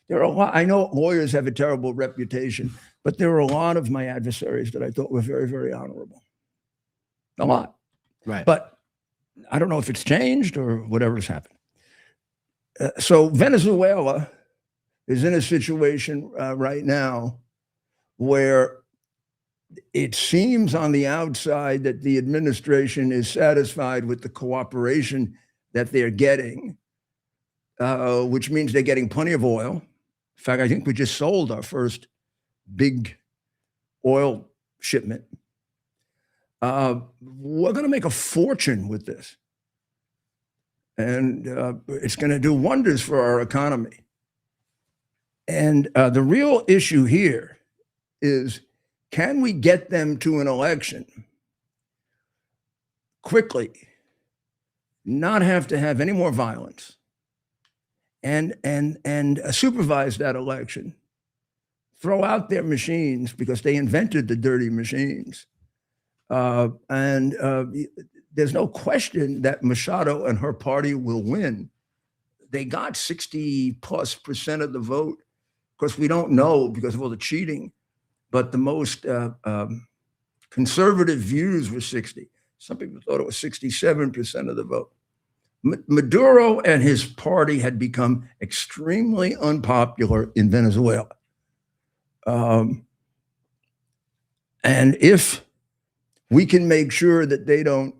there are a lot. I know lawyers have a terrible reputation, but there are a lot of my adversaries that I thought were very, very honorable. A lot, Right? but I don't know if it's changed or whatever has happened. So Venezuela is in a situation right now where it seems on the outside that the administration is satisfied with the cooperation that they're getting, which means they're getting plenty of oil. In fact, I think we just sold our first big oil shipment. We're going to make a fortune with this. And it's going to do wonders for our economy. And the real issue here is, can we get them to an election quickly, not have to have any more violence, and supervise that election, throw out their machines because they invented the dirty machines. There's no question that Machado and her party will win. They got 60+% of the vote. Of course, we don't know because of all the cheating, but the most conservative views were 60. Some people thought it was 67% of the vote. Maduro and his party had become extremely unpopular in Venezuela. And if we can make sure that they don't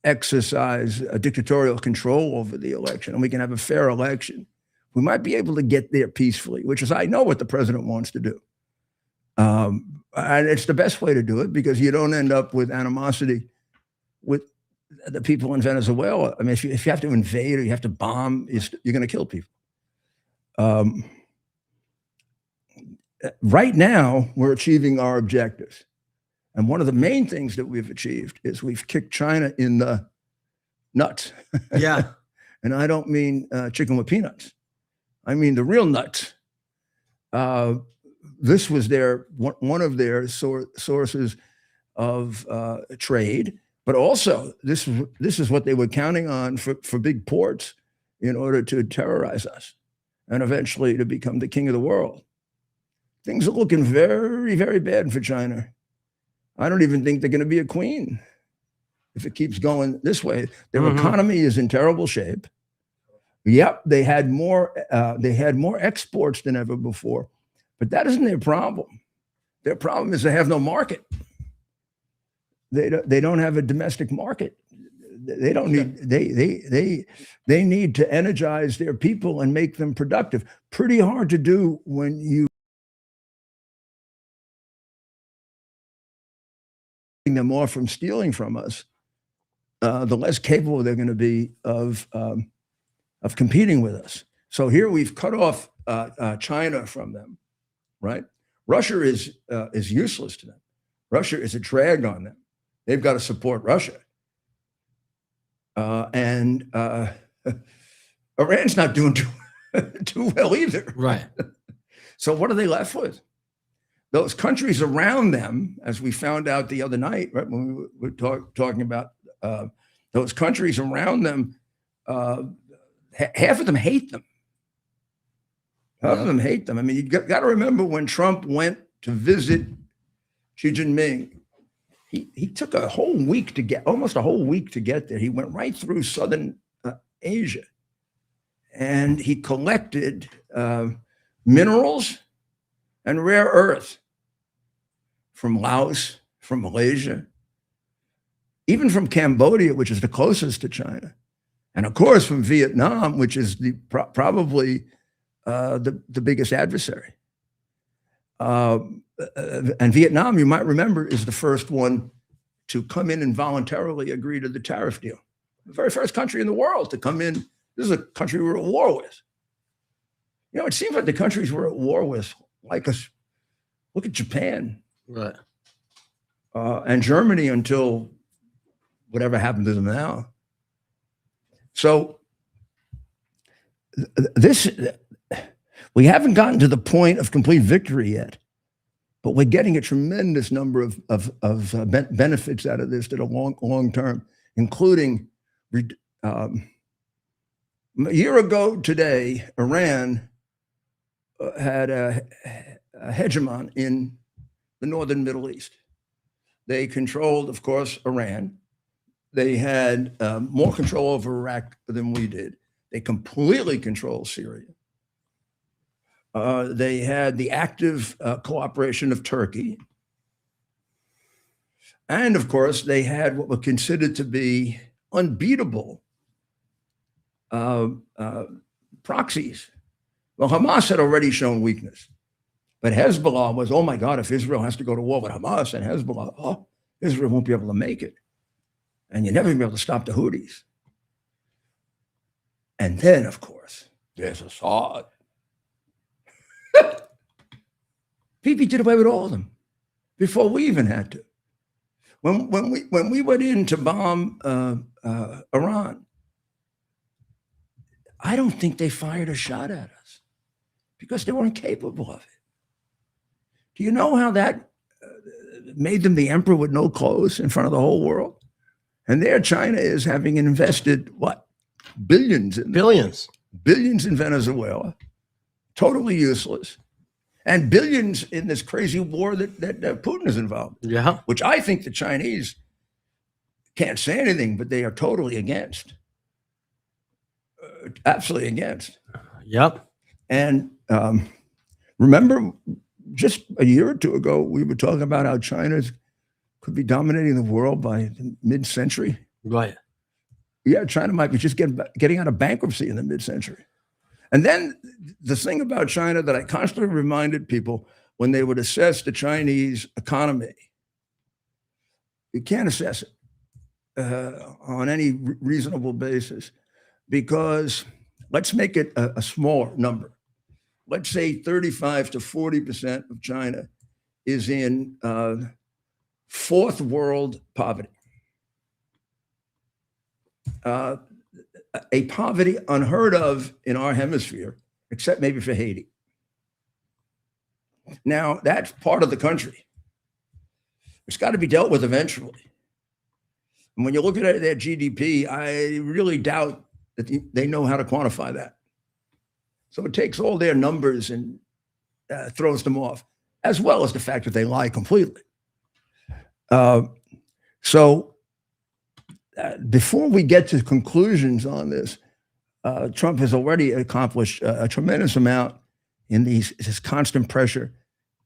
exercise a dictatorial control over the election, and we can have a fair election, we might be able to get there peacefully, which is, I know what the president wants to do. And it's the best way to do it because you don't end up with animosity with the people in Venezuela. I mean, if you have to invade or you have to bomb, you're going to kill people. Right now, we're achieving our objectives. And one of the main things that we've achieved is we've kicked China in the nuts. Yeah. And I don't mean chicken with peanuts. I mean the real nuts. This was one of their sources of trade, but also this is what they were counting on for big ports in order to terrorize us and eventually to become the king of the world. Things are looking very, very bad for China. I don't even think they're going to be a queen if it keeps going this way. Their economy is in terrible shape. Yep, they had more exports than ever before, but that isn't their problem. Their problem is they have no market. They don't have a domestic market. They don't need they need to energize their people and make them productive. Pretty hard to do when you them off from stealing from us. The less capable they're going to be of competing with us. So here we've cut off China from them, right? Russia is useless to them. Russia is a drag on them. They've got to support Russia. And Iran's not doing too well either. Right. So what are they left with? Those countries around them, as we found out the other night, right, when we were talking about those countries around them, half of them hate them. Half of them hate them. I mean, you got to remember when Trump went to visit Xi Jinping, he took a whole week to get, almost a whole week to get there. He went right through Southern Asia, and he collected minerals and rare earth from Laos, from Malaysia, even from Cambodia, which is the closest to China, and of course from Vietnam, which is probably the biggest adversary. And Vietnam, you might remember, is the first one to come in and voluntarily agree to the tariff deal. The very first country in the world to come in. This is a country we're at war with. You know, it seems like the countries we're at war with, like us, look at Japan. Right. And Germany until whatever happened to them now. So we haven't gotten to the point of complete victory yet, but we're getting a tremendous number of benefits out of this that are long term, including a year ago today, Iran had a hegemon in the northern Middle East. They controlled, of course, Iran. They had more control over Iraq than we did. They completely controlled Syria. They had the active cooperation of Turkey. And of course, they had what were considered to be unbeatable proxies. Well, Hamas had already shown weakness, but Hezbollah was, oh my God, if Israel has to go to war with Hamas and Hezbollah, oh, Israel won't be able to make it. And you're never going to be able to stop the Houthis. And then, of course, there's Assad. PP did away with all of them before we even had to. When we went in to bomb Iran, I don't think they fired a shot at us because they weren't capable of it. Do you know how that made them the emperor with no clothes in front of the whole world? And there China is, having invested, what, billions in Billions in Venezuela, totally useless, and billions in this crazy war that Putin is involved in, Yeah. which I think the Chinese can't say anything, but they are totally against. Absolutely against. Yep. And remember, just a year or two ago, we were talking about how China could be dominating the world by the mid-century. Right. Yeah, China might be just getting out of bankruptcy in the mid-century. And then the thing about China that I constantly reminded people when they would assess the Chinese economy, you can't assess it on any reasonable basis, because let's make it a smaller number. Let's say 35 to 40% of China is in fourth world poverty. A poverty unheard of in our hemisphere, except maybe for Haiti. Now, that's part of the country. It's got to be dealt with eventually. And when you look at their GDP, I really doubt that they know how to quantify that. So it takes all their numbers and throws them off, as well as the fact that they lie completely. Before we get to conclusions on this, Trump has already accomplished a tremendous amount in this constant pressure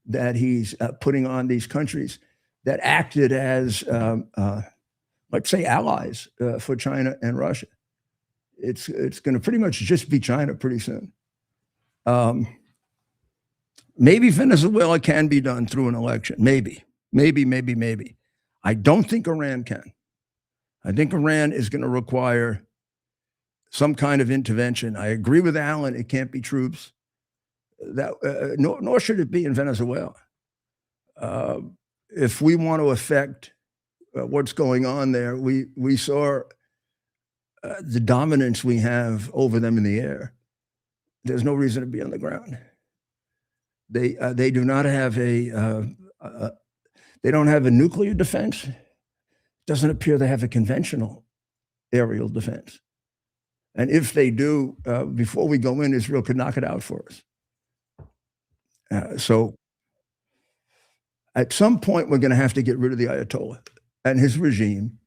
that he's putting on these countries that acted as, let's say, allies for China and Russia. It's going to pretty much just be China pretty soon. Maybe Venezuela can be done through an election. Maybe. I don't think Iran can. I think Iran is going to require some kind of intervention. I agree with Alan. It can't be troops. Nor should it be in Venezuela. If we want to affect what's going on there, we saw the dominance we have over them in the air. There's no reason to be on the ground. They do not have they don't have a nuclear defense. Doesn't appear they have a conventional aerial defense. And if they do, before we go in, Israel could knock it out for us. So at some point, we're going to have to get rid of the Ayatollah and his regime,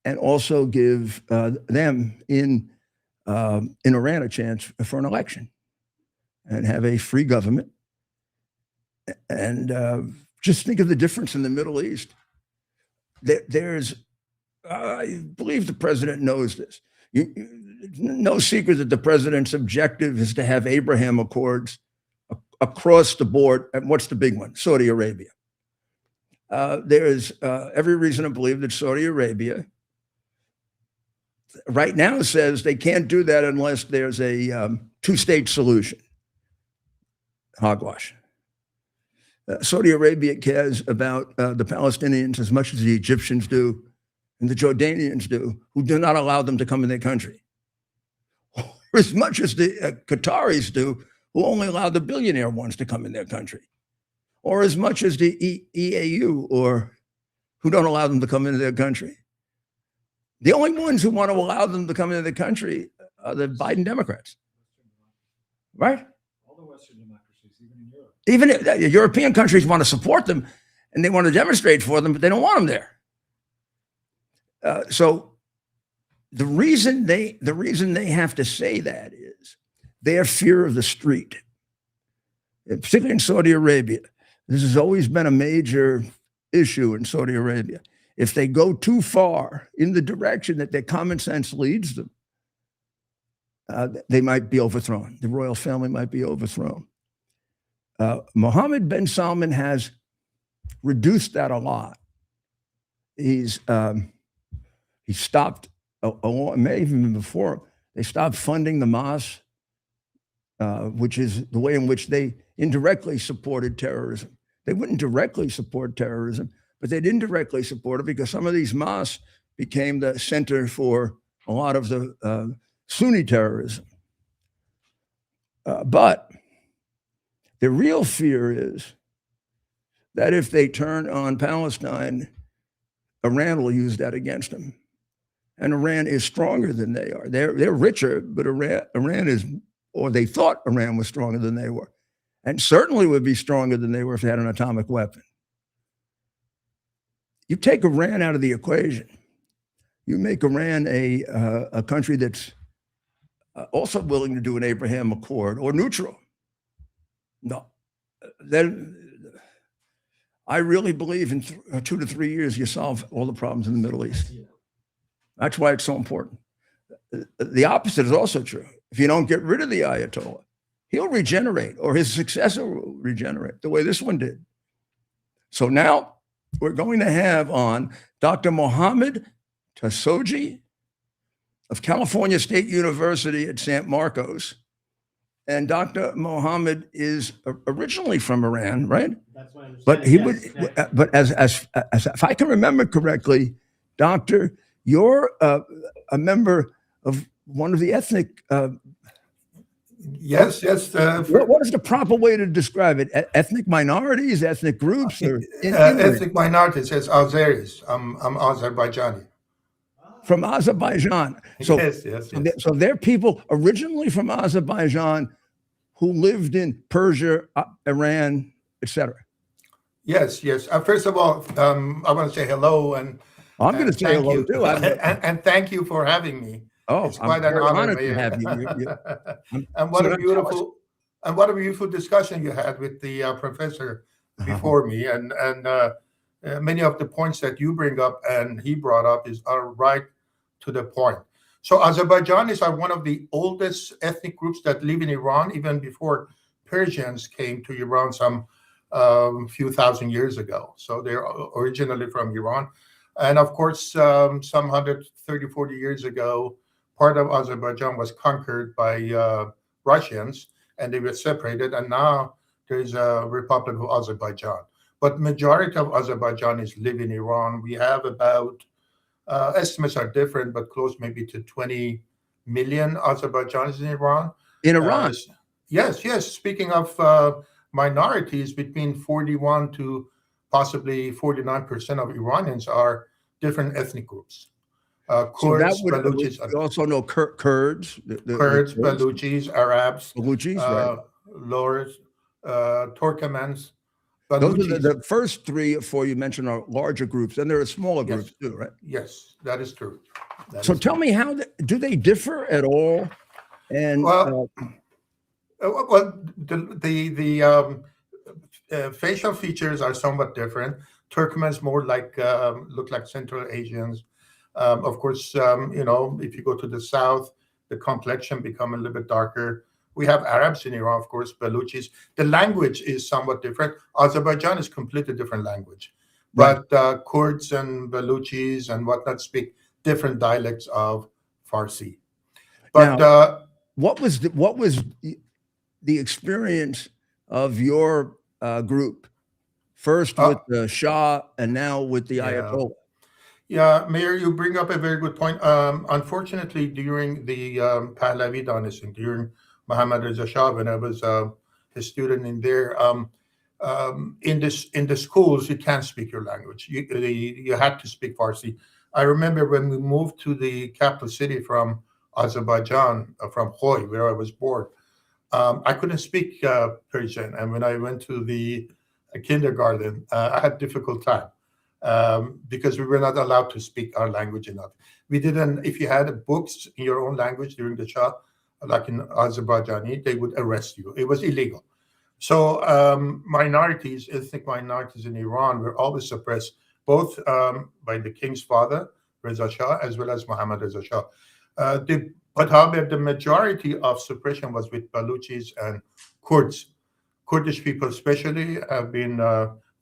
and also give them in Iran a chance for an election and have a free government. And just think of the difference in the Middle East. There's, I believe the president knows this. No secret that the president's objective is to have Abraham Accords across the board. And what's the big one? Saudi Arabia. There's every reason to believe that Saudi Arabia right now says they can't do that unless there's a two-state solution. Hogwash. Saudi Arabia cares about the Palestinians as much as the Egyptians do and the Jordanians do, who do not allow them to come in their country. Or as much as the Qataris do, who only allow the billionaire ones to come in their country. Or as much as the EAU, or who don't allow them to come into their country. The only ones who want to allow them to come into the country are the Biden Democrats, right? All the Western democracies, even in Europe. Even if, European countries want to support them and they want to demonstrate for them, but they don't want them there. So the reason they have to say that is their fear of the street, particularly in Saudi Arabia. This has always been a major issue in Saudi Arabia. If they go too far in the direction that their common sense leads them, they might be overthrown. The royal family might be overthrown. Mohammed bin Salman has reduced that a lot. He stopped, maybe even before, they stopped funding the mosque, which is the way in which they indirectly supported terrorism. They wouldn't directly support terrorism, but they'd indirectly support it because some of these mosques became the center for a lot of the Sunni terrorism. But the real fear is that if they turn on Palestine, Iran will use that against them. And Iran is stronger than they are. They're richer, but Iran is, or they thought Iran was stronger than they were. And certainly would be stronger than they were if they had an atomic weapon. You take Iran out of the equation. You make Iran a country that's also willing to do an Abraham Accord or neutral. No, then I really believe in 2 to 3 years, you solve all the problems in the Middle East. That's why it's so important. The opposite is also true. If you don't get rid of the Ayatollah, he'll regenerate, or his successor will regenerate the way this one did. So now we're going to have on Dr. Mohammed Khashoggi of California State University at San Marcos. And Dr. Mohammed is originally from Iran, right? That's my understanding. But he yes, would, yes. but as if I can remember correctly, Doctor, you're a member of one of the ethnic. Yes. What is the proper way to describe it? Ethnic minorities, ethnic groups, or ethnic minorities? Yes, Azeris. I'm Azerbaijani. From Azerbaijan. So, yes. So they're people originally from Azerbaijan who lived in Persia, Iran, etc. Yes. First of all, I want to say hello and I'm going to say hello you. too. And thank you for having me. Oh, it's quite an honor to have you. And what a beautiful discussion you had with the professor before me, and many of the points that you bring up and he brought up are right to the point. So Azerbaijanis are one of the oldest ethnic groups that live in Iran, even before Persians came to Iran some few thousand years ago. So they're originally from Iran. And of course, some 130, 40 years ago, part of Azerbaijan was conquered by Russians, and they were separated. And now there's a Republic of Azerbaijan. But majority of Azerbaijanis live in Iran. We have about, estimates are different, but close maybe to 20 million Azerbaijanis in Iran. In Iran? Yes. Speaking of minorities, between 41 to possibly 49% of Iranians are different ethnic groups. Kurds, Baluchis. You also know Kurds. Kurds, Baluchis, Arabs. Baluchis, right. Turkmens, Those are Baluchis. the first 3 or 4 you mentioned are larger groups, and there are smaller Yes. groups too, right? Yes, that is true. So tell me, how do they differ at all? And Well, the facial features are somewhat different. Turkmens more like look like Central Asians. Of course, if you go to the south, the complexion become a little bit darker. We have Arabs in Iran, of course, Baluchis. The language is somewhat different. Azerbaijan is completely different language, Right. but Kurds and Baluchis and whatnot speak different dialects of Farsi. But what was the experience of your group, first with the Shah and now with the Ayatollah? Yeah, Mayor, you bring up a very good point. Unfortunately, during the Pahlavi dynasty, during Muhammad Reza Shah, when I was a student in there, in the schools, you can't speak your language. You had to speak Farsi. I remember when we moved to the capital city from Azerbaijan, from Khoy, where I was born, I couldn't speak Persian. And when I went to the kindergarten, I had a difficult time because we were not allowed to speak our language enough. We didn't, if you had books in your own language during the Shah, like in Azerbaijani, they would arrest you. It was illegal. So ethnic minorities in Iran were always suppressed, both by the king's father, Reza Shah, as well as Muhammad Reza Shah. However, the majority of suppression was with Baluchis and Kurds. Kurdish people especially have been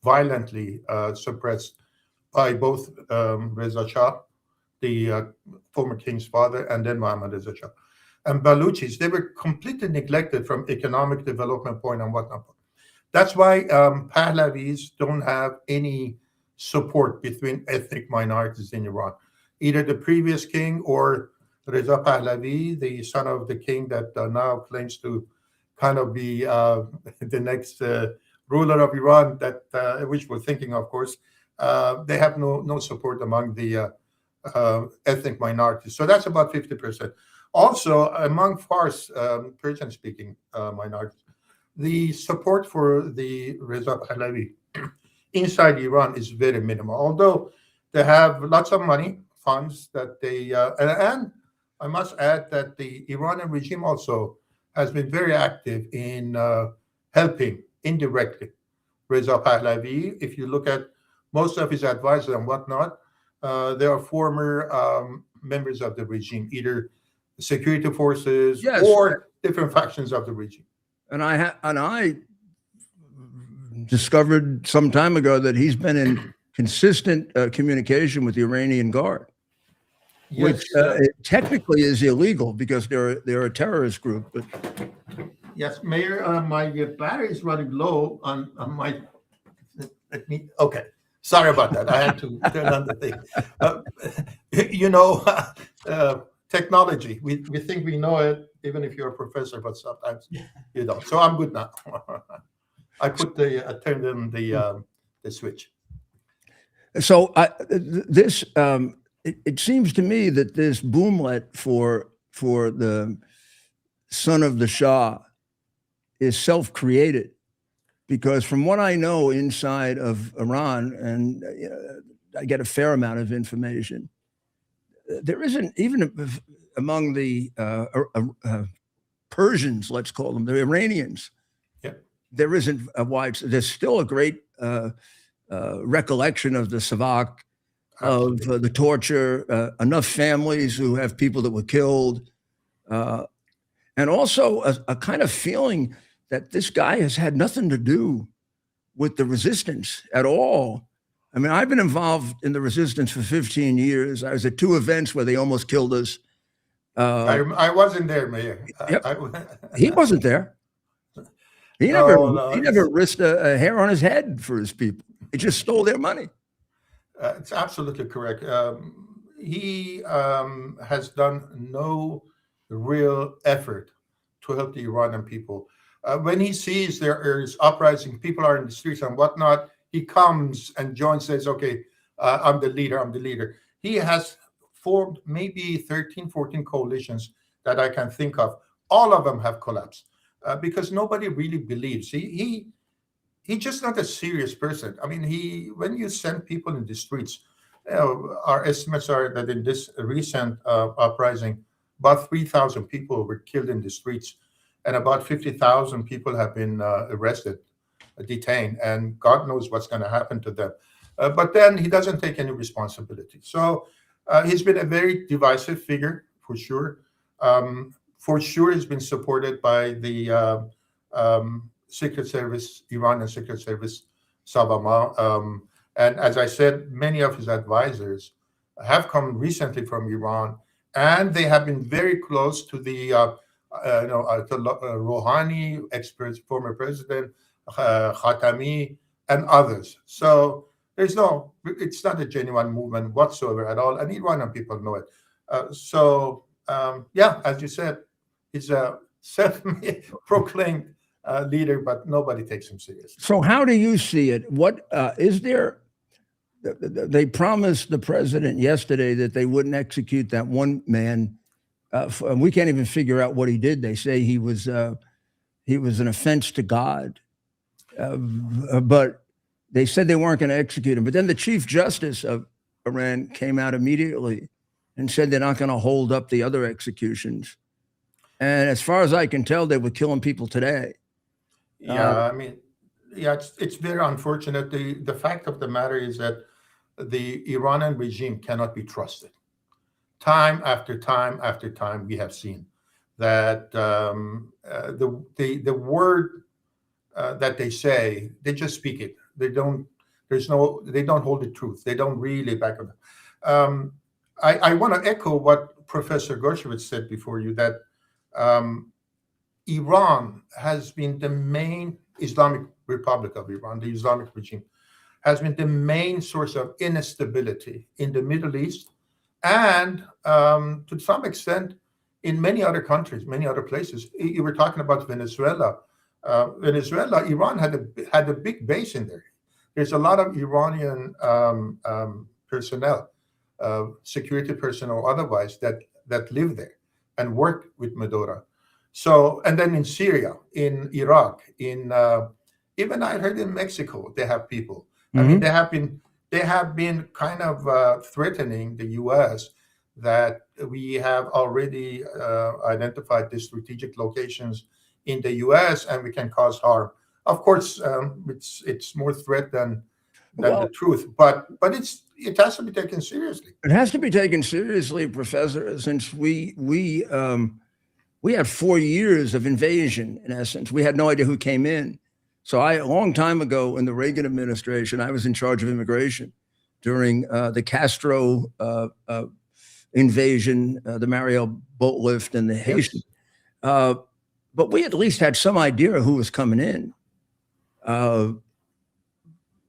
violently suppressed by both Reza Shah, the former king's father, and then Muhammad Reza Shah. And Baluchis, they were completely neglected from economic development point and whatnot. That's why Pahlavis don't have any support between ethnic minorities in Iran. Either the previous king or Reza Pahlavi, the son of the king that now claims to kind of be the next ruler of Iran, that which we're thinking, of course, they have no support among the ethnic minorities. So that's about 50%. Also, among Fars, Persian-speaking minorities, the support for the Reza Pahlavi inside Iran is very minimal. Although they have lots of money, funds that they, and I must add that the Iranian regime also has been very active in helping indirectly Reza Pahlavi. If you look at most of his advisors and whatnot, they are former members of the regime, either security forces or different factions of the regime. And I discovered some time ago that he's been in consistent communication with the Iranian Guard, which technically is illegal because they're a terrorist group. But yes, Mayor, my battery is running low on my. Okay, sorry about that. I had to turn on the thing. Technology. We think we know it, even if you're a professor, but sometimes you don't. So I'm good now. I turned on the switch. So this it seems to me that this boomlet for the son of the Shah is self-created, because from what I know inside of Iran, and I get a fair amount of information, there isn't, even among the Persians, let's call them, the Iranians, there isn't there's still a great recollection of the Savak, of the torture, enough families who have people that were killed, and also a kind of feeling that this guy has had nothing to do with the resistance at all. I mean, I've been involved in the resistance for 15 years. I was at 2 events where they almost killed us. I wasn't there, Mayor. He wasn't there. He never risked a hair on his head for his people. He just stole their money. It's absolutely correct. He has done no real effort to help the Iranian people. When he sees there is uprising, people are in the streets and whatnot, he comes and joins, says, okay, I'm the leader. He has formed maybe 13, 14 coalitions that I can think of. All of them have collapsed. because nobody really believes. He's just not a serious person. I mean, when you send people in the streets, our estimates are that in this recent uprising, about 3,000 people were killed in the streets, and about 50,000 people have been arrested, detained, and God knows what's going to happen to them. But then he doesn't take any responsibility. So he's been a very divisive figure, for sure. For sure, he's been supported by the Secret Service, Iranian Secret Service, Savama. And as I said, many of his advisors have come recently from Iran, and they have been very close to the Rouhani, experts, former president, Khatami, and others. So it's not a genuine movement whatsoever at all, and Iranian people know it. As you said, he's a self-proclaimed leader, but nobody takes him seriously. So how do you see it? What is there? They promised the president yesterday that they wouldn't execute that one man. We can't even figure out what he did. They say he was an offense to God, but they said they weren't going to execute him. But then the Chief Justice of Iran came out immediately and said they're not going to hold up the other executions. And as far as I can tell, they were killing people today. It's very unfortunate. The fact of the matter is that the Iranian regime cannot be trusted. Time after time after time, we have seen that the word that they say, they just speak it. They don't hold the truth. They don't really back it up. I want to echo what Professor Gershowitz said before you, that Iran has been the main Islamic Republic of Iran, the Islamic regime, has been the main source of instability in the Middle East, and to some extent in many other countries, many other places. You were talking about Venezuela. Iran had a big base in there. There's a lot of Iranian personnel, security personnel, otherwise, that live there and work with Maduro. So, and then in Syria, in Iraq, even I heard in Mexico, they have people. I mean, they have been kind of threatening the U.S. that we have already identified the strategic locations in the U.S. and we can cause harm. Of course, it's more threat than the truth, but it has to be taken seriously. It has to be taken seriously, Professor, since we had 4 years of invasion, in essence. We had no idea who came in. So a long time ago in the Reagan administration, I was in charge of immigration during the Castro invasion, the Mariel boat lift, and the Haitian. But we at least had some idea of who was coming in.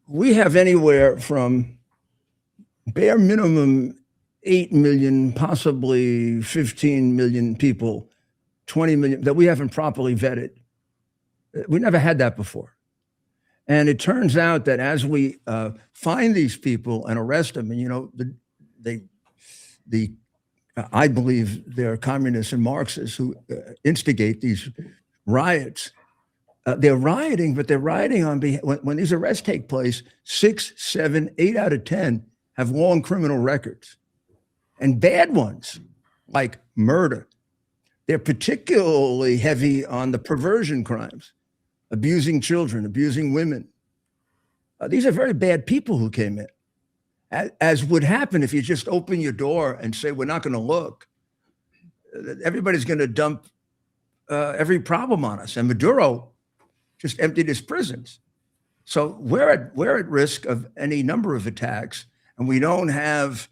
We have anywhere from bare minimum 8 million, possibly 15 million people, 20 million that we haven't properly vetted. We never had that before. And it turns out that as we find these people and arrest them, and I believe they're communists and Marxists who instigate these riots. They're rioting, but they're rioting on behalf. When these arrests take place, 6, 7, 8 out of 10 have long criminal records, and bad ones like murder. They're particularly heavy on the perversion crimes, abusing children, abusing women. These are very bad people who came in, as would happen if you just open your door and say, we're not going to look. Everybody's going to dump every problem on us. And Maduro just emptied his prisons. So we're at risk of any number of attacks, and we don't have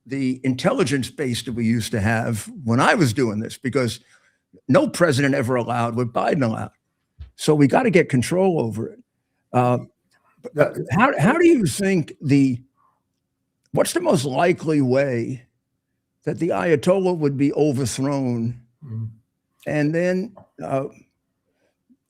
the intelligence base that we used to have when I was doing this, because no president ever allowed what Biden allowed. So we got to get control over it. How do you think what's the most likely way that the Ayatollah would be overthrown? And then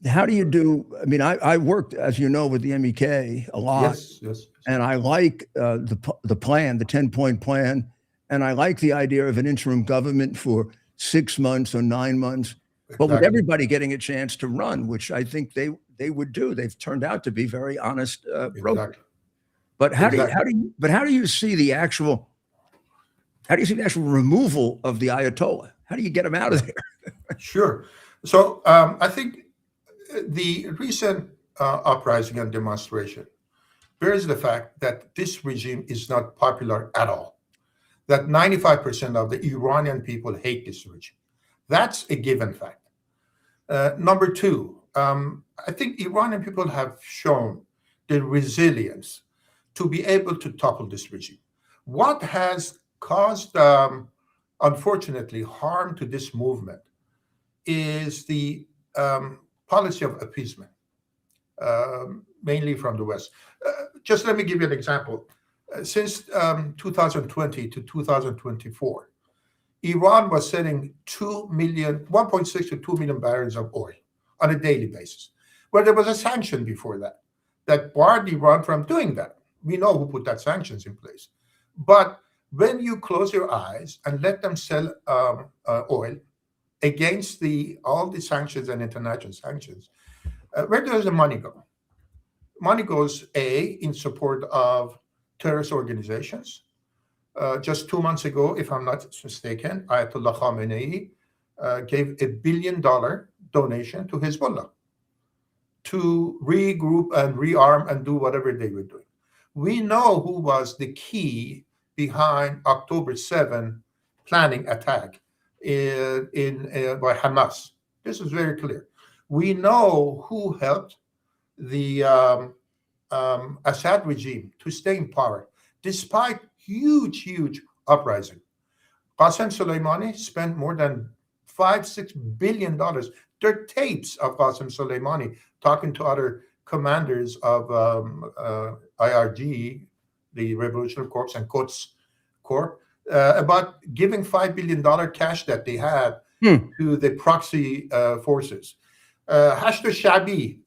how do you do? I mean, I worked, as you know, with the MEK a lot. Yes. And I like the plan, the 10-point plan. And I like the idea of an interim government for 6 months or 9 months. But with Exactly. everybody getting a chance to run, which I think they would do, they've turned out to be very honest brokers. Exactly. But how do Exactly. you see the actual removal of the Ayatollah? How do you get him out of there? Sure. So I think the recent uprising and demonstration bears the fact that this regime is not popular at all. That 95% of the Iranian people hate this regime. That's a given fact. Number two, I think Iranian people have shown the resilience to be able to topple this regime. What has caused, unfortunately, harm to this movement is the policy of appeasement, mainly from the West. Just let me give you an example. Since 2020 to 2024, Iran was selling 1.6 to 2 million barrels of oil on a daily basis. Well, there was a sanction before that barred Iran from doing that. We know who put that sanctions in place. But when you close your eyes and let them sell oil against all the sanctions and international sanctions, where does the money go? Money goes, in support of terrorist organizations. Just 2 months ago, if I'm not mistaken, Ayatollah Khamenei gave $1 billion donation to Hezbollah to regroup and rearm and do whatever they were doing. We know who was the key behind October 7 planning attack by Hamas. This is very clear. We know who helped the Assad regime to stay in power, despite huge uprising. Qasem Soleimani spent more than $5-6 billion. There are tapes of Qasem Soleimani talking to other commanders of IRG, the Revolutionary Corps, and Quds Corps, about giving $5 billion cash that they had to the proxy forces. Hashd al-Shabi,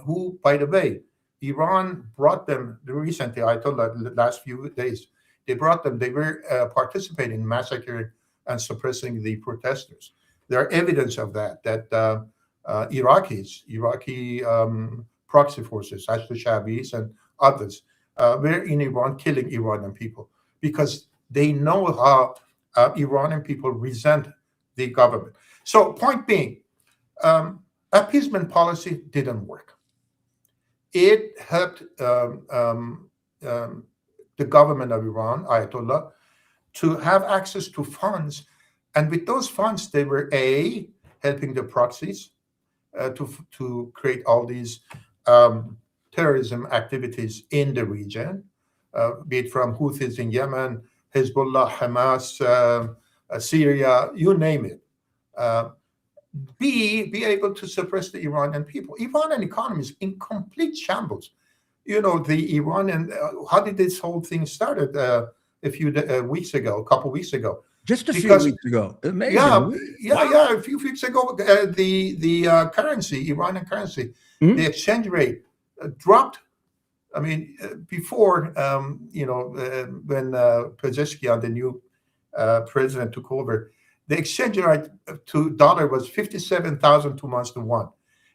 who, by the way, Iran brought them recently, I told that the last few days, they were participating in massacring and suppressing the protesters. There are evidence of that Iraqi proxy forces, Hashd al-Shabis and others, were in Iran killing Iranian people because they know how Iranian people resent the government. So point being, appeasement policy didn't work. It helped the government of Iran, Ayatollah, to have access to funds. And with those funds, they were helping the proxies to create all these terrorism activities in the region, be it from Houthis in Yemen, Hezbollah, Hamas, Syria, you name it. Be able to suppress the Iranian people. Iranian economy is in complete shambles. You know, the Iranian, how did this whole thing started a couple weeks ago? Just a few weeks ago. Amazing. Yeah. A few weeks ago, the currency, Iranian currency, the exchange rate dropped. I mean, before, when Pezeshkian, the new president, took over, the exchange rate to dollar was 57,000 2 months to one.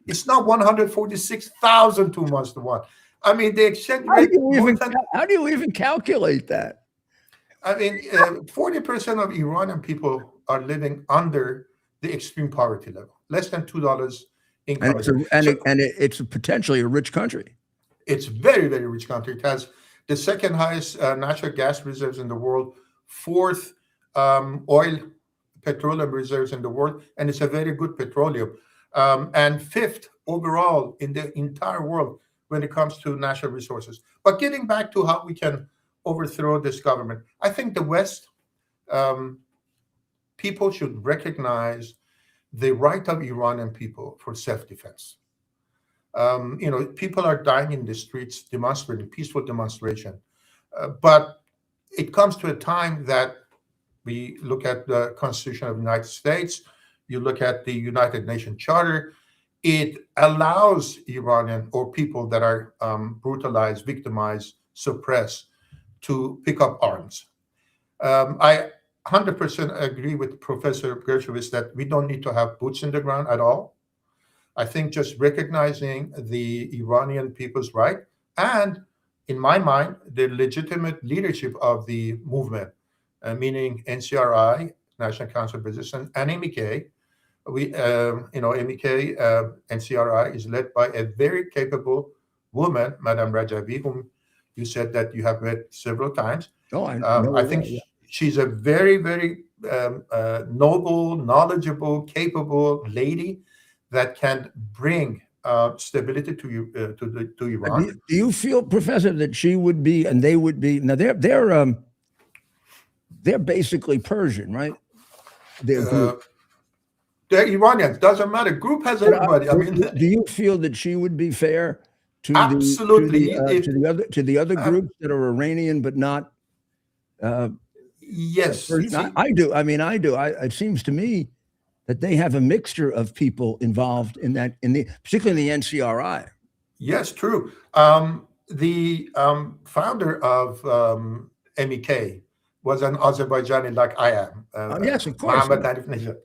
It's now 146,000 2 months to one. I mean, the exchange rate. How do you even calculate that? I mean, 40% of Iranian people are living under the extreme poverty level, less than $2 income. It's potentially a rich country. It's very, very rich country. It has the second highest natural gas reserves in the world, fourth petroleum reserves in the world, and it's a very good petroleum, and fifth overall in the entire world when it comes to natural resources. But getting back to how we can overthrow this government, I think the West, people should recognize the right of Iranian people for self-defense. People are dying in the streets, demonstrating, peaceful demonstration. But it comes to a time that we look at the Constitution of the United States, you look at the United Nations Charter, it allows Iranian or people that are brutalized, victimized, suppressed to pick up arms. I 100% agree with Professor Gershowitz that we don't need to have boots in the ground at all. I think just recognizing the Iranian people's right and, in my mind, the legitimate leadership of the movement, meaning NCRI, National Council of Business, and MEK. MEK, NCRI is led by a very capable woman, Madame Rajavi, whom you said that you have met several times. Oh, I know. I think she's a very, very noble, knowledgeable, capable lady that can bring stability to Iran. Do you feel, Professor, that she would be, and they would be? Now they're basically Persian, right? They're Iranians. Doesn't matter. Group has everybody. I mean, do you feel that she would be fair to absolutely to the other groups that are Iranian but not? Yes, I do. I mean, I do. It seems to me that they have a mixture of people involved in that, particularly in the NCRI. Yes, true. The founder of MEK was an Azerbaijani, like I am. Yes, of course. Mohammed Arif Nejad.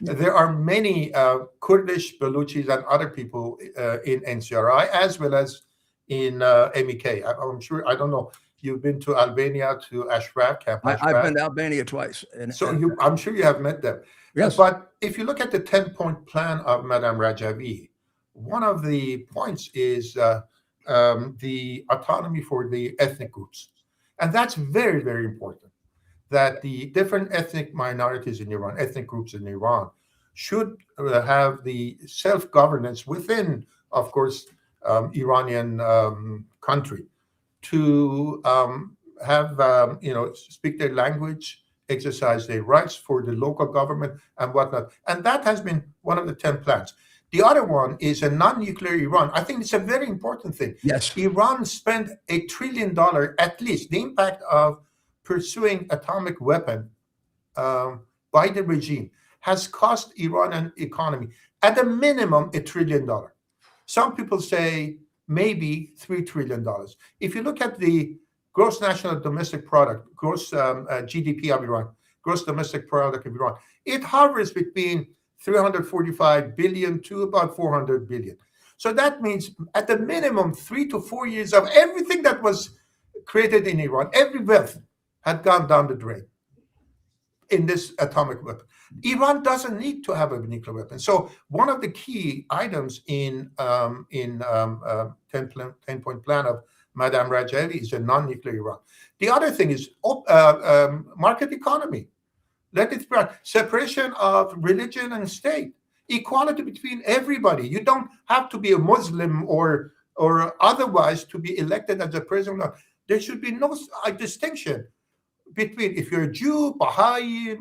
There are many Kurdish, Baluchis, and other people in NCRI as well as in MEK. I'm sure. I don't know. You've been to Albania, to Ashraf, Camp Ashraf. I've been to Albania twice. I'm sure you have met them. Yes. But if you look at the 10-point plan of Madame Rajavi, one of the points is the autonomy for the ethnic groups. And that's very, very important, that the different ethnic minorities in Iran, ethnic groups in Iran, should have the self-governance within, of course, Iranian country, to have, speak their language, exercise their rights for the local government and whatnot. And that has been one of the 10 plans. The other one is a non-nuclear Iran. I think it's a very important thing. Yes. Iran spent $1 trillion, at least, the impact of pursuing atomic weapon by the regime has cost Iranian economy at a minimum $1 trillion. Some people say maybe $3 trillion. If you look at the gross national domestic product, gross GDP of Iran, gross domestic product of Iran, it hovers between 345 billion to about 400 billion. So that means at the minimum 3 to 4 years of everything that was created in Iran, every wealth had gone down the drain in this atomic weapon. Iran doesn't need to have a nuclear weapon. So one of the key items in 10-point plan of Madame Rajavi is a non-nuclear Iran. The other thing is market economy. Let it spread. Separation of religion and state. Equality between everybody. You don't have to be a Muslim or otherwise to be elected as a president. There should be no distinction between if you're a Jew, Baha'i,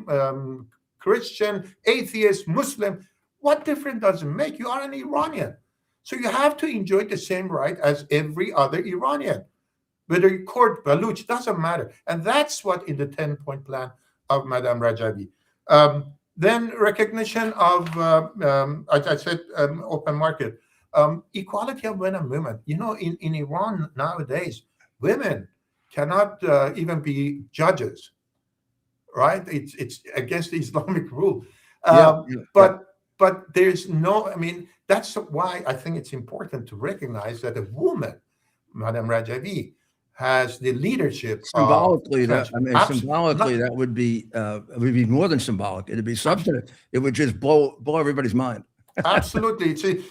Christian, atheist, Muslim. What difference does it make? You are an Iranian. So you have to enjoy the same right as every other Iranian. Whether you're Kurd, Baluch, doesn't matter. And that's what in the 10-point plan of Madame Rajavi. Then recognition of, as I said, open market. Equality of men and women. You know, in Iran nowadays, women cannot even be judges, right? It's against the Islamic rule. But there's no, I mean, that's why I think it's important to recognize that a woman, Madame Rajavi, has the leadership. Symbolically, symbolically, that would be more than symbolic. It'd be substantive. It would just blow everybody's mind. Absolutely. See,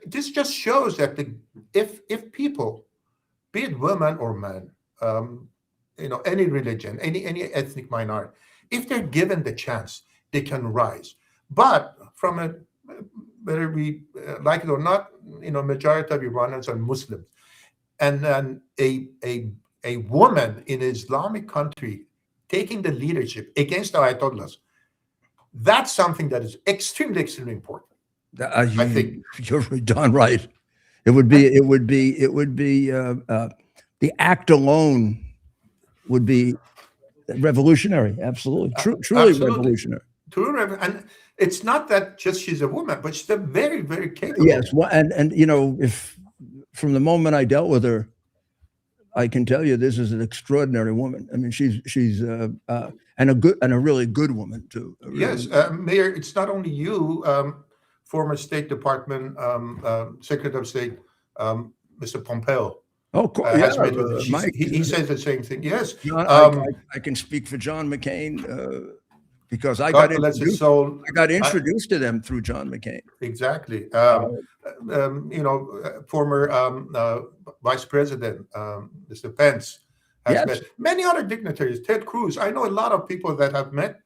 this just shows that if people, be it women or men, any religion, any ethnic minority, if they're given the chance, they can rise. But from whether we like it or not, majority of Iranians are Muslims. And then a woman in an Islamic country taking the leadership against the Ayatollahs, that's something that is extremely, extremely important. I think you're darn right. It would be the act alone would be revolutionary. Absolutely, truly revolutionary. And it's not that just she's a woman, but she's a very, very capable. Yes, and if from the moment I dealt with her, I can tell you this is an extraordinary woman. I mean, she's and a really good woman too. Yes, Mayor, it's not only you, former State Department Secretary of State, Mr. Pompeo. Oh, Has met with her. Mike, he says the same thing. Yes, John, I can speak for John McCain because I God got bless his introduced, soul. I got introduced to them through John McCain. Exactly. Former Vice President, Mr. Pence, has Yes. met many other dignitaries. Ted Cruz. I know a lot of people that have met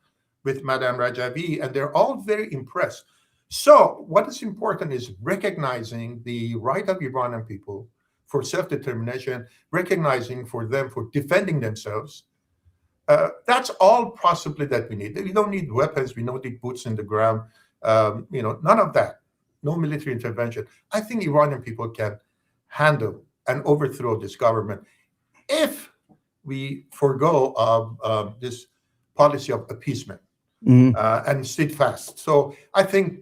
with Madame Rajavi, and they're all very impressed. So, what is important is recognizing the right of Iranian people for self-determination, recognizing for them for defending themselves. That's all possibly that we need. We don't need weapons. We don't need boots in the ground. None of that. No military intervention. I think Iranian people can handle and overthrow this government if we forego this policy of appeasement and sit fast. So I think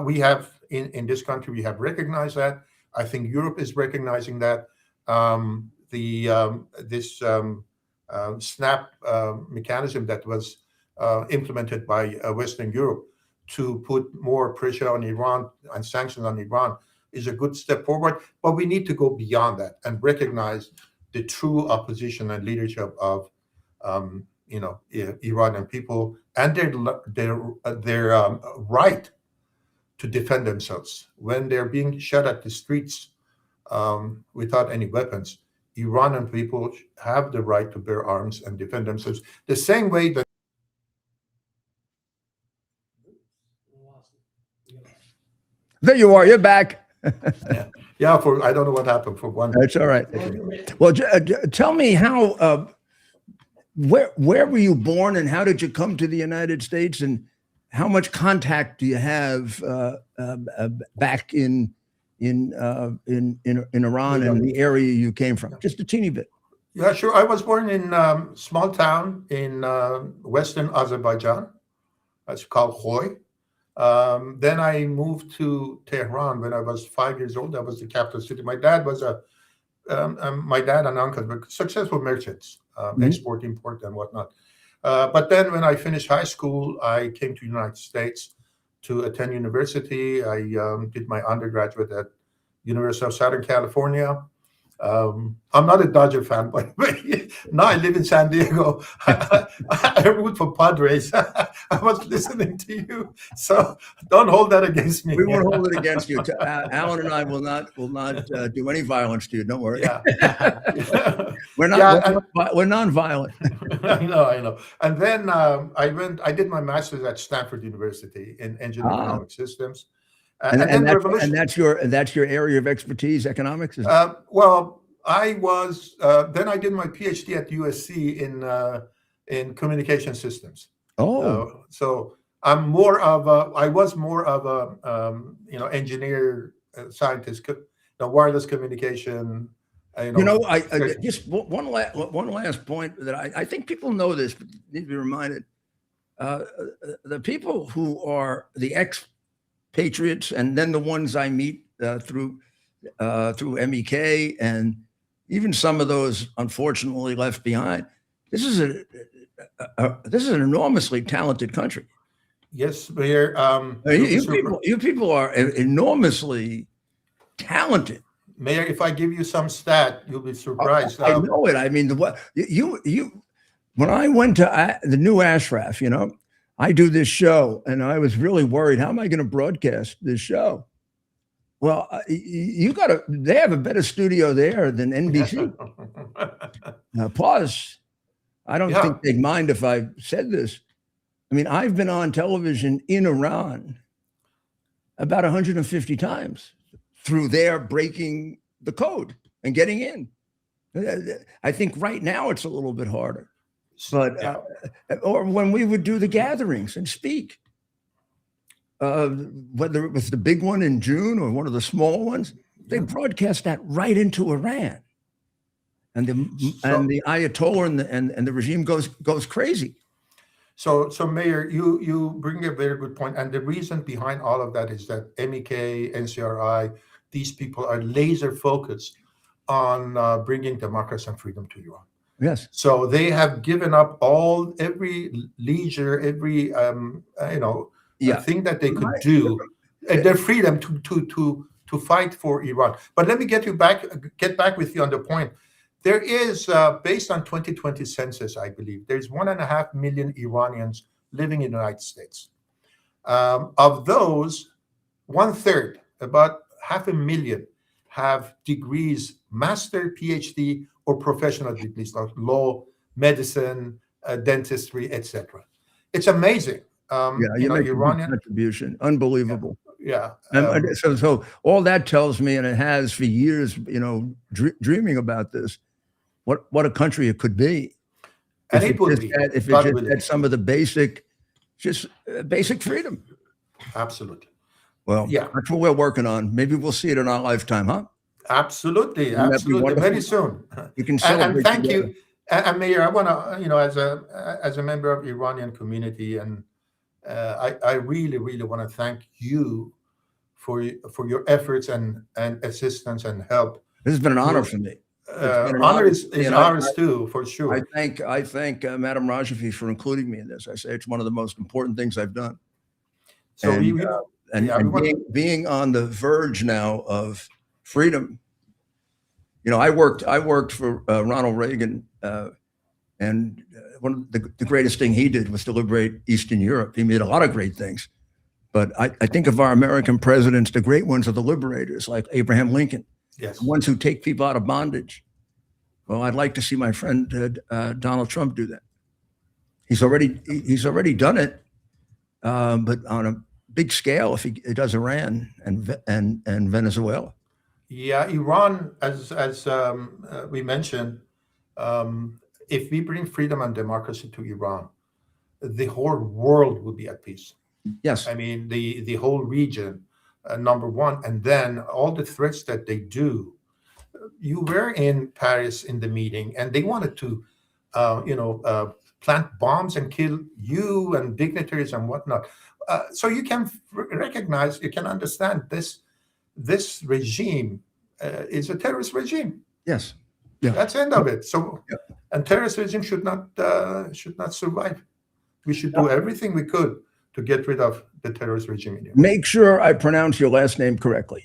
we have in this country, we have recognized that. I think Europe is recognizing that this SNAP mechanism that was implemented by Western Europe to put more pressure on Iran and sanctions on Iran is a good step forward. But we need to go beyond that and recognize the true opposition and leadership of Iranian people and their right to defend themselves when they're being shot at the streets without any weapons. Iranian people have the right to bear arms and defend themselves the same way that. There you are. You're back. Yeah. I don't know what happened for one. That's all right. Well, tell me how. Where were you born, and how did you come to the United States, and how much contact do you have back in Iran and the area you came from? Just a teeny bit. Yeah, sure. I was born in a small town in western Azerbaijan. It's called Khoy. Then I moved to Tehran when I was 5 years old. That was the capital city. My dad was my dad and uncle were successful merchants, export, import, and whatnot. But then when I finished high school, I came to the United States to attend university. I did my undergraduate at University of Southern California. I'm not a Dodger fan, by the way. Now I live in San Diego. I root for Padres. I was listening to you, so don't hold that against me. We won't hold it against you. Alan and I will not do any violence to you. Don't worry. Yeah. We're non-violent. I know. And then I did my master's at Stanford University in engineering economic systems. And that's your area of expertise, economics? Well, I was then I did my PhD at USC in communication systems. Oh, so I was more of a engineer, scientist, wireless communication. I just one last point that I think people know this, but need to be reminded. The people who are the expatriates, and then the ones I meet through MEK, and even some of those unfortunately left behind. This is an enormously talented country. Yes, Mayor. You people are enormously talented. Mayor, if I give you some stat, you'll be surprised. I know it. I mean, when I went to the new Ashraf, I do this show, and I was really worried. How am I going to broadcast this show? Well, they have a better studio there than NBC. Pause. I don't think they'd mind if I said this. I mean, I've been on television in Iran about 150 times through their breaking the code and getting in. I think right now it's a little bit harder. But or when we would do the gatherings and speak, whether it was the big one in June or one of the small ones, they broadcast that right into Iran, and the Ayatollah and the regime goes crazy. So Mayor, you bring a very good point, and the reason behind all of that is that MEK, NCRI, these people are laser focused on bringing democracy and freedom to Iran. Yes. So they have given up every leisure, every thing that they could do, their freedom to fight for Iran. But let me get back with you on the point. There is, based on 2020 census, I believe, there's 1.5 million Iranians living in the United States. Of those, 1/3, about 500,000, have degrees, master, PhD, or professional degrees like law, medicine, dentistry, etc. It's amazing. You make Iranian a contribution, unbelievable. Yeah. So all that tells me, and it has for years, dreaming about this, what a country it could be. And it would be if it just had some of the basic freedom. Absolutely. Well, that's what we're working on. Maybe we'll see it in our lifetime, huh? Absolutely, very soon. You can celebrate. And thank you, and Mayor. I want to, as a member of the Iranian community, and I really want to thank you for your efforts and assistance and help. This has been an honor for me. Honor is ours too, for sure. I thank Madam Rajafi for including me in this. I say it's one of the most important things I've done. So being on the verge now of freedom. I worked for Ronald Reagan, and one of the greatest thing he did was to liberate Eastern Europe. He made a lot of great things, but I think of our American presidents, the great ones are the liberators, like Abraham Lincoln. Yes. The ones who take people out of bondage. Well, I'd like to see my friend Donald Trump do that. He's already done it, but on a big scale, if he does Iran and Venezuela. Yeah, Iran, as we mentioned, if we bring freedom and democracy to Iran, the whole world will be at peace. Yes. I mean, the whole region, number one, and then all the threats that they do. You were in Paris in the meeting, and they wanted to, plant bombs and kill you and dignitaries and whatnot. So you can recognize, you can understand this regime is a terrorist regime. Yes. Yeah. That's the end of it. So, and terrorist regime should not survive. We should do everything we could to get rid of the terrorist regime in Iran. Make sure I pronounce your last name correctly.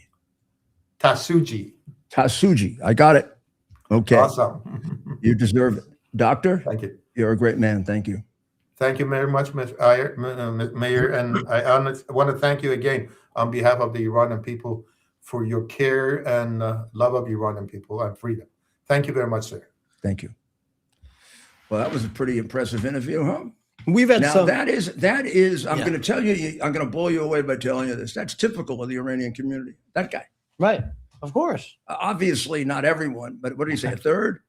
Tasuji. Tasuji. I got it. Okay. Awesome. You deserve it. Doctor, thank you. You're a great man. Thank you. Thank you very much, Mayor. And I want to thank you again on behalf of the Iranian people for your care and love of Iranian people and freedom. Thank you very much, sir. Thank you. Well, that was a pretty impressive interview, huh? We've had some. That is. I'm going to tell you. I'm going to blow you away by telling you this. That's typical of the Iranian community. That guy. Right. Of course. Obviously, not everyone, but what did he say? A third.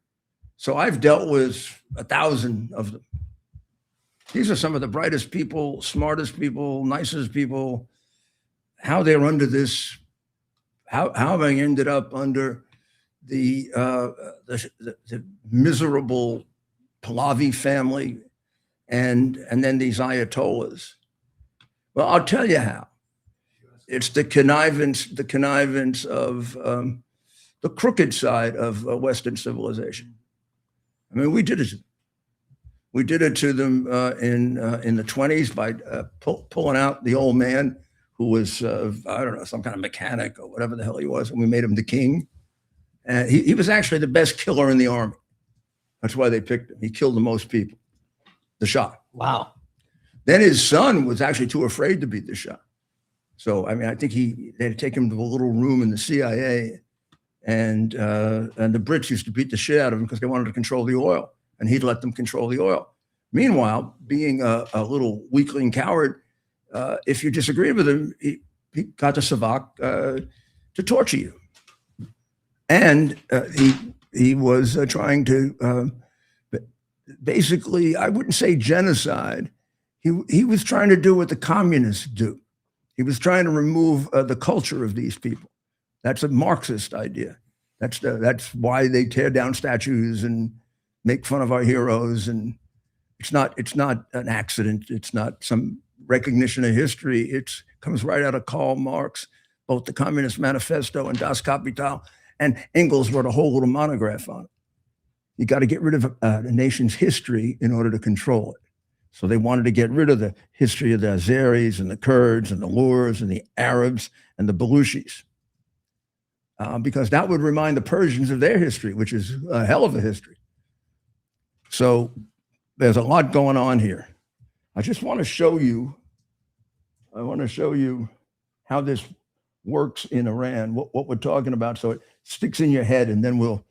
So I've dealt with 1,000 of them. These are some of the brightest people, smartest people, nicest people. How they're under this. How they ended up under the miserable Pahlavi family, and then these ayatollahs. Well, I'll tell you how. It's the connivance of the crooked side of Western civilization. I mean, we did it. We did it to them in the 1920s by pulling out the old man who was I don't know, some kind of mechanic or whatever the hell he was, and we made him the king. And he was actually the best killer in the army. That's why they picked him. He killed the most people. The Shah. Wow. Then his son was actually too afraid to beat the Shah. So I mean, I think they had to take him to a little room in the CIA, and the Brits used to beat the shit out of him because they wanted to control the oil, and he'd let them control the oil. Meanwhile, being a little weakling coward, if you disagreed with him, he got the Savak to torture you, and he was trying to basically, I wouldn't say genocide. He was trying to do what the communists do. He was trying to remove the culture of these people. That's a Marxist idea. That's why they tear down statues and make fun of our heroes. And it's not an accident. It's not some recognition of history. It comes right out of Karl Marx, both the Communist Manifesto and Das Kapital. And Engels wrote a whole little monograph on it. You got to get rid of a nation's history in order to control it. So they wanted to get rid of the history of the Azeris and the Kurds and the Lurs and the Arabs and the Baluchis, because that would remind the Persians of their history, which is a hell of a history. So there's a lot going on here. I just want to show you, how this works in Iran, what we're talking about, so it sticks in your head, and then we'll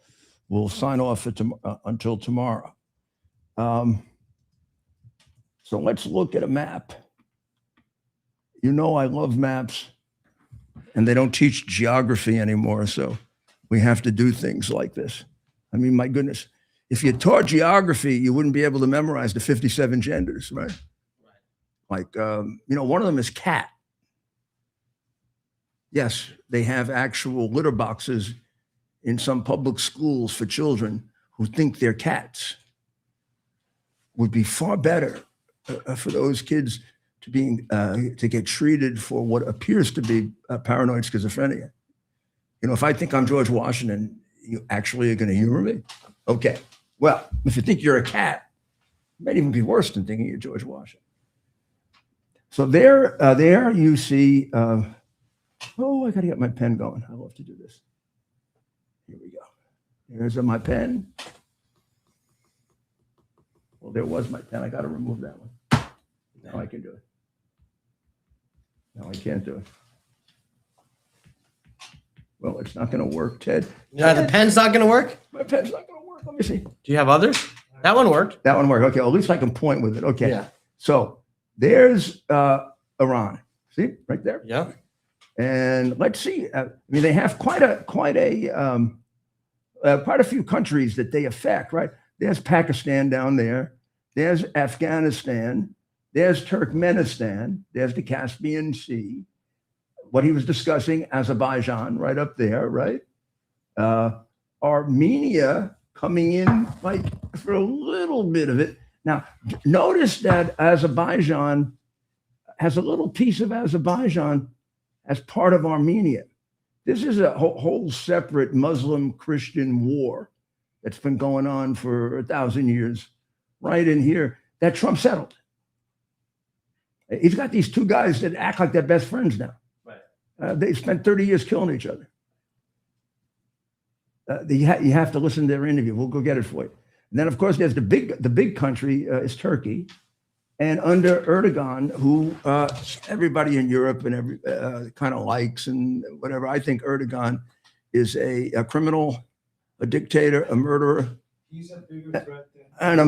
sign off until tomorrow. So let's look at a map. You know I love maps, and they don't teach geography anymore, so we have to do things like this. I mean, my goodness, if you taught geography, you wouldn't be able to memorize the 57 genders, right? Like, one of them is cat. Yes, they have actual litter boxes in some public schools for children who think they're cats. Would be far better for those kids to get treated for what appears to be paranoid schizophrenia. If I think I'm George Washington, you actually are going to humor me? Okay. Well, if you think you're a cat, it might even be worse than thinking you're George Washington. So there you see. I got to get my pen going. I love to do this. Here we go. Here's my pen. Well, there was my pen. I got to remove that one. Now I can do it. No, I can't do it. Well, it's not going to work, Ted. Yeah, the pen's not going to work? My pen's not going to work. Let me see. Do you have others? That one worked. That one worked. Okay, well, at least I can point with it. Okay. Yeah. So there's Iran. See, right there? Yeah. And let's see. They have quite a few countries that they affect, right? There's Pakistan down there. There's Afghanistan. There's Turkmenistan. There's the Caspian Sea. What he was discussing, Azerbaijan, right up there, right? Armenia coming in like for a little bit of it. Now, notice that Azerbaijan has a little piece of Azerbaijan as part of Armenia. This is a whole separate Muslim-Christian war that's been going on for 1,000 years, right in here, that Trump settled. He's got these two guys that act like they're best friends now. Right. They spent 30 years killing each other. You have to listen to their interview. We'll go get it for you. And then, of course, there's the big country is Turkey. And under Erdogan, who everybody in Europe and every kind of likes and whatever, I think Erdogan is a criminal, a dictator, a murderer, He's a bigger threat than and a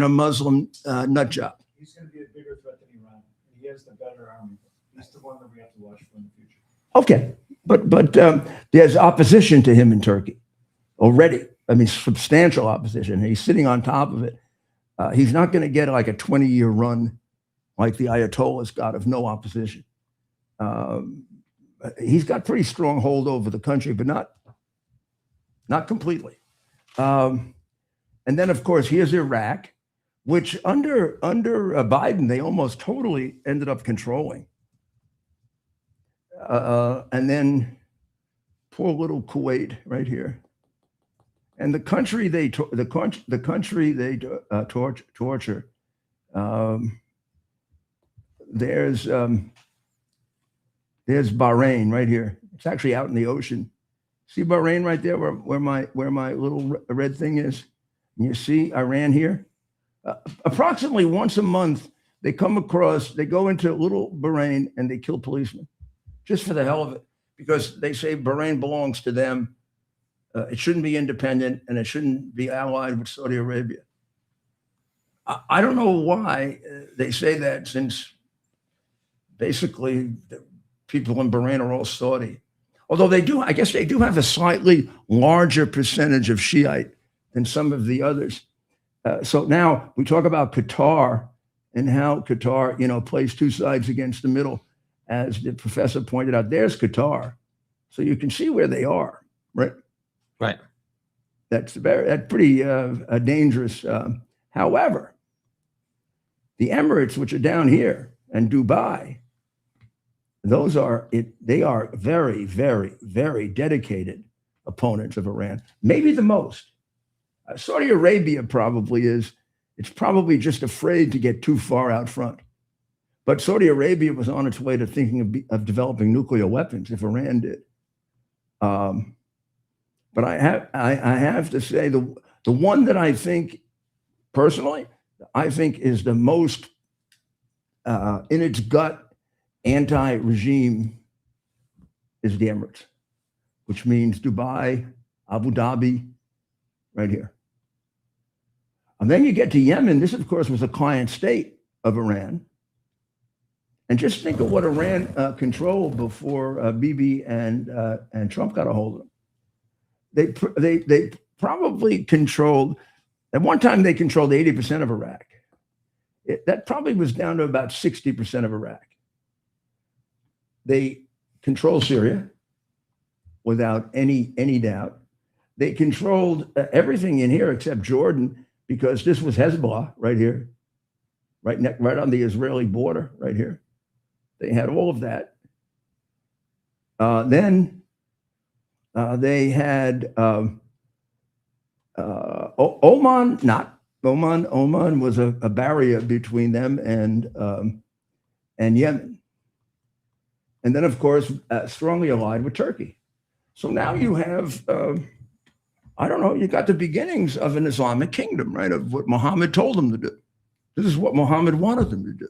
Muslim nut job. He's going to be a bigger threat than Iran. He has the better army. He's the one that we have to watch for in the future. Okay, but there's opposition to him in Turkey already. I mean, substantial opposition. He's sitting on top of it. He's not going to get like a 20-year run like the Ayatollahs got of no opposition. He's got pretty strong hold over the country, but not completely. And then, of course, here's Iraq, which under Biden, they almost totally ended up controlling. And then poor little Kuwait right here. And the country they torture. There's Bahrain right here. It's actually out in the ocean. See Bahrain right there, where my little red thing is. And you see Iran here. Approximately once a month, they come across. They go into little Bahrain and they kill policemen, just for the hell of it, because they say Bahrain belongs to them. It shouldn't be independent, and it shouldn't be allied with Saudi Arabia. I don't know why they say that, since basically the people in Bahrain are all Saudi. Although I guess they do have a slightly larger percentage of Shiite than some of the others. So now we talk about Qatar and how Qatar, plays two sides against the middle. As the professor pointed out, there's Qatar. So you can see where they are, right? Right. That's pretty dangerous. However, the Emirates, which are down here, and Dubai, they are very, very, very dedicated opponents of Iran, maybe the most. Saudi Arabia probably is. It's probably just afraid to get too far out front. But Saudi Arabia was on its way to thinking of developing nuclear weapons if Iran did. But I have to say the one that I think personally, I think is the most in its gut anti-regime is the Emirates, which means Dubai, Abu Dhabi, right here. And then you get to Yemen. This, of course, was a client state of Iran. And just think of what Iran controlled before Bibi and Trump got a hold of them. They probably controlled, at one time they controlled 80% of Iraq. That probably was down to about 60% of Iraq. They control Syria without any doubt. They controlled everything in here except Jordan, because this was Hezbollah right here, right on the Israeli border right here. They had all of that. Then they had Oman, not Oman. Oman was a barrier between them and Yemen. And then, of course, strongly allied with Turkey. So now you have, I don't know, you got the beginnings of an Islamic kingdom, right? Of what Muhammad told them to do. This is what Muhammad wanted them to do.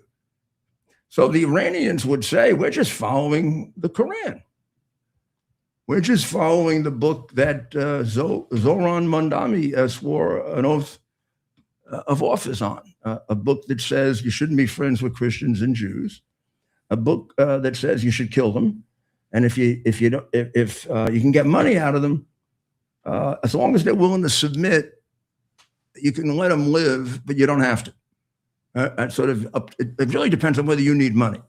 So the Iranians would say, we're just following the Quran. We're just following the book that Zoran Mondami swore an oath of office on, a book that says you shouldn't be friends with Christians and Jews, a book that says you should kill them, and if you can get money out of them, as long as they're willing to submit, you can let them live, but you don't have to. It really depends on whether you need money.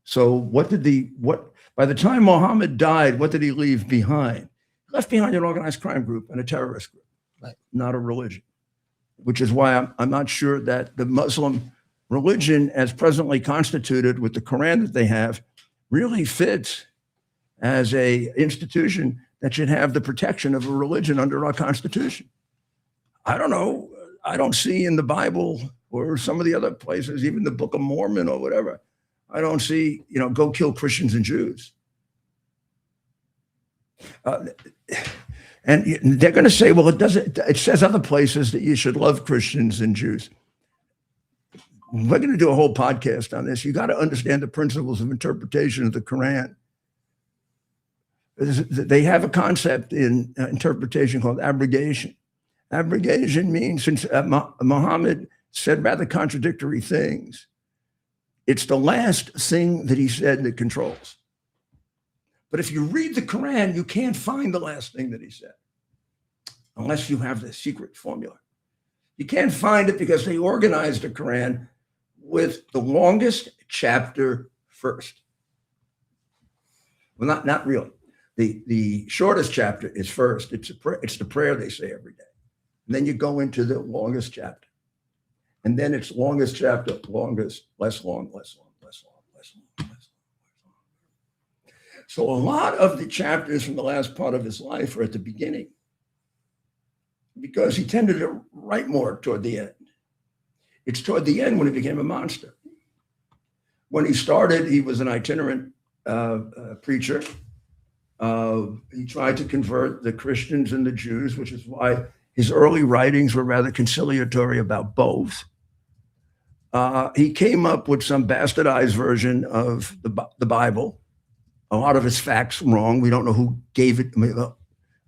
So by the time Muhammad died, what did he leave behind? He left behind an organized crime group and a terrorist group, right? Not a religion, which is why I'm not sure that the Muslim religion as presently constituted with the Quran that they have really fits as a institution that should have the protection of a religion under our Constitution. I don't know. I don't see in the Bible or some of the other places, even the Book of Mormon or whatever, I don't see, go kill Christians and Jews. And they're going to say, well, it says other places that you should love Christians and Jews. We're going to do a whole podcast on this. You got to understand the principles of interpretation of the Quran. They have a concept in interpretation called abrogation. Abrogation means, since Muhammad said rather contradictory things, it's the last thing that he said that controls. But if you read the Quran, you can't find the last thing that he said, unless you have the secret formula. You can't find it because they organized the Quran with the longest chapter first. Well, not really. The shortest chapter is first. It's the prayer they say every day. And then you go into the longest chapter. And then it's longest chapter, longest, less long, less long, less long, less long, less long. So a lot of the chapters from the last part of his life are at the beginning, because he tended to write more toward the end. It's toward the end when he became a monster. When he started, he was an itinerant preacher. He tried to convert the Christians and the Jews, which is why his early writings were rather conciliatory about both. He came up with some bastardized version of the Bible. A lot of his facts wrong. We don't know who gave it,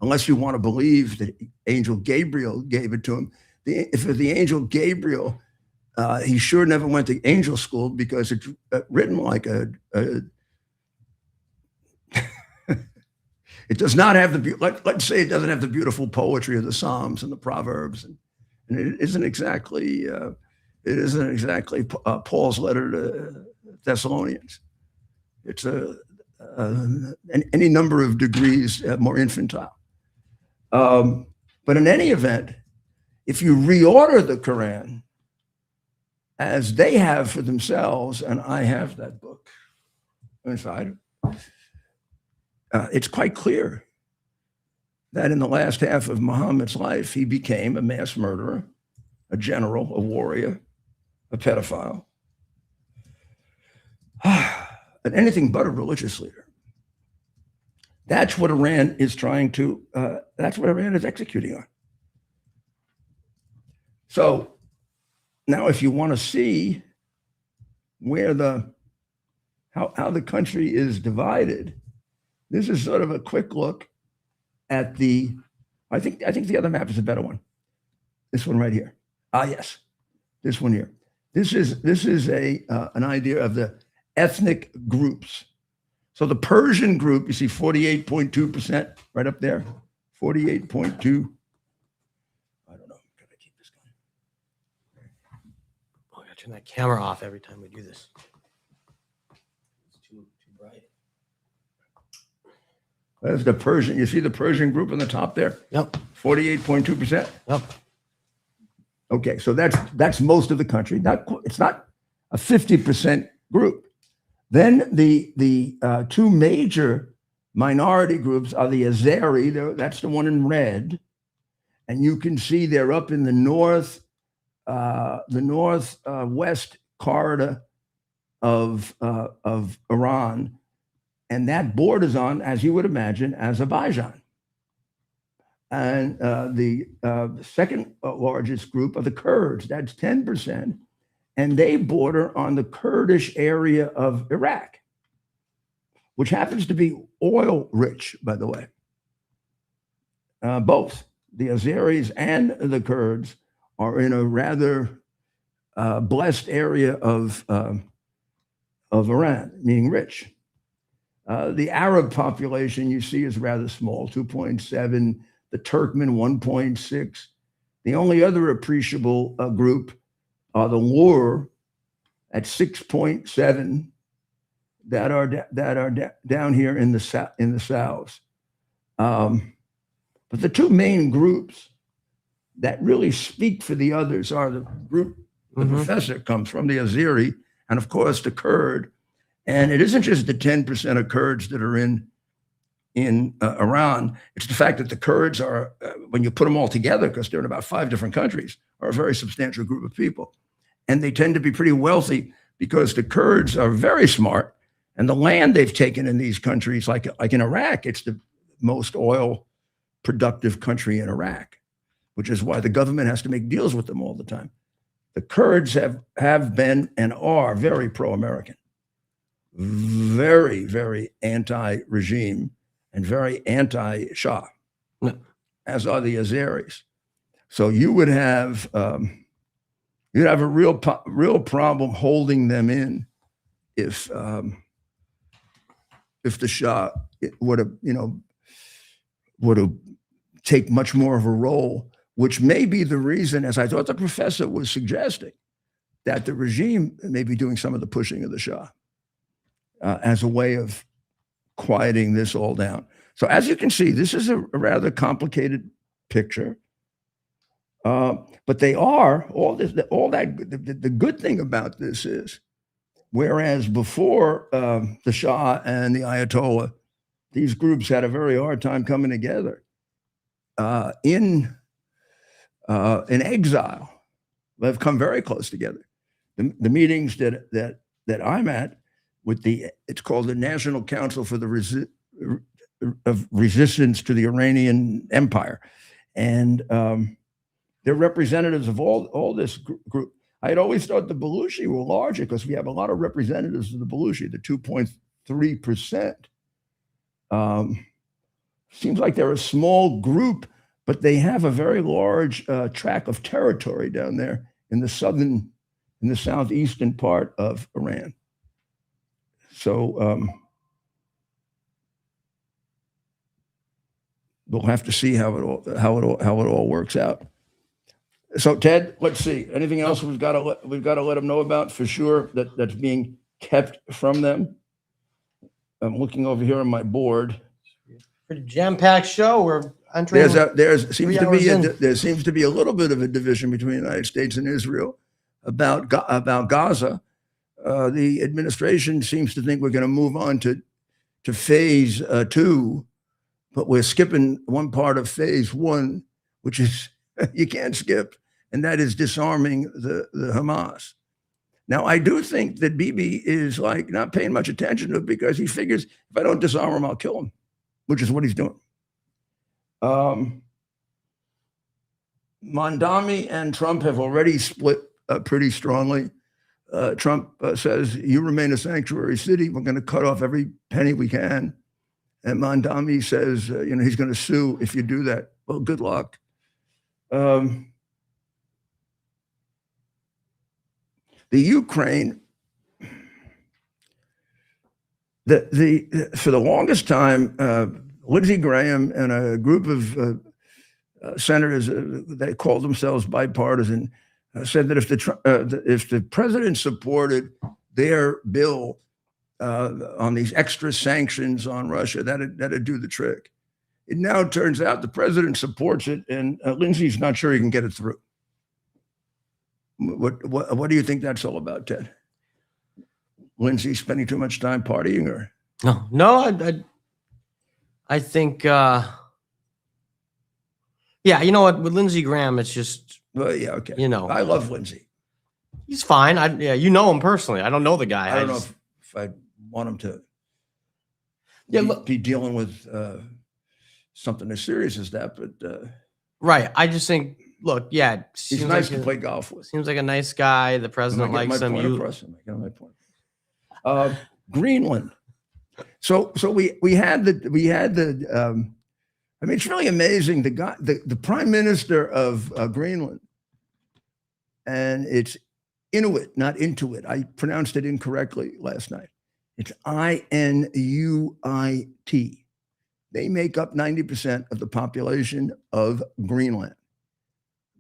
unless you want to believe that Angel Gabriel gave it to him. If the Angel Gabriel, he sure never went to angel school, because it's written like it does not have let's say it doesn't have the beautiful poetry of the Psalms and the Proverbs, and it isn't exactly Paul's letter to Thessalonians. It's any number of degrees more infantile. But in any event, if you reorder the Quran as they have for themselves, and I have that book inside, it's quite clear that in the last half of Muhammad's life, he became a mass murderer, a general, a warrior, a pedophile, and anything but a religious leader. That's what Iran is trying to, that's what Iran is executing on. So now if you want to see where how the country is divided, this is sort of a quick look at I think the other map is a better one. This one right here. Yes, this one here. This is an idea of the ethnic groups. So the Persian group, you see 48.2% right up there, 48.2. I don't know. Can I keep this going? Oh, I gotta turn that camera off every time we do this. It's too bright. That's the Persian. You see the Persian group on the top there? Yep. 48.2%. Yep. Okay, so that's most of the country. It's not a 50% group. Then the two major minority groups are the Azeri. That's the one in red, and you can see they're up in the northwest corridor of Iran, and that borders on, as you would imagine, Azerbaijan. And the second largest group are the Kurds. That's 10%. And they border on the Kurdish area of Iraq, which happens to be oil rich, by the way. Both the Azeris and the Kurds are in a rather blessed area of Iran, meaning rich. The Arab population you see is rather small, 2.7. The Turkmen, 1.6. The only other appreciable group are the Lur at 6.7 that are down here in the south. But the two main groups that really speak for the others are the group the professor comes from, the Azeri, and of course the Kurd. And it isn't just the 10% of Kurds that are in Iran. It's the fact that the Kurds are, when you put them all together, because they're in about 5 different countries, are a very substantial group of people. And they tend to be pretty wealthy because the Kurds are very smart, and the land they've taken in these countries, like in Iraq, it's the most oil productive country in Iraq, which is why the government has to make deals with them all the time. The Kurds have been and are very pro-American, very, very anti-regime, and very anti-Shah, as are the Azeris. So you would have you'd have a real problem holding them in if the Shah would have take much more of a role, which may be the reason, as I thought the professor was suggesting, that the regime may be doing some of the pushing of the Shah as a way of quieting this all down. So as you can see, this is a rather complicated picture. But they are the good thing about this is, whereas before the Shah and the Ayatollah, these groups had a very hard time coming together. In exile, they've come very close together. The meetings that I'm at with it's called the National Council for the Resistance to the Iranian Empire, and they're representatives of all this group. I had always thought the Baluchi were larger because we have a lot of representatives of the Baluchi, the 2.3%. Seems like they're a small group, but they have a very large tract of territory down there in the southeastern part of Iran. So we'll have to see how it all works out. So Ted, let's see. Anything else we've got to let them know about for sure that's being kept from them? I'm looking over here on my board. Pretty jam-packed show. We're entering. There seems to be a little bit of a division between the United States and Israel about Gaza. The administration seems to think we're going to move on to phase 2, but we're skipping one part of phase one, which is you can't skip, and that is disarming the Hamas. Now, I do think that Bibi is like not paying much attention to it because he figures if I don't disarm him, I'll kill him, which is what he's doing. Mondami and Trump have already split pretty strongly. Trump says, you remain a sanctuary city. We're going to cut off every penny we can. And Mondami says, he's going to sue if you do that. Well, good luck. The Ukraine, for the longest time, Lindsey Graham and a group of senators, they called themselves bipartisan, said that if the president supported their bill on these extra sanctions on Russia, that'd do the trick. It now turns out the president supports it, and Lindsey's not sure he can get it through. What do you think that's all about, Ted? Lindsey spending too much time partying, or no? I think, yeah. You know what? With Lindsey Graham, it's just, well, yeah, okay. I love Lindsey. He's fine. You know him personally. I don't know the guy. I don't know if I want him to be dealing with something as serious as that, but right. I just think, look, yeah, he's nice to play golf with. Seems like a nice guy. The president likes him. My point. Greenland. So we had the. I mean, it's really amazing. The prime minister of Greenland, and it's Inuit, not Intuit. I pronounced it incorrectly last night. It's INUIT. They make up 90% of the population of Greenland.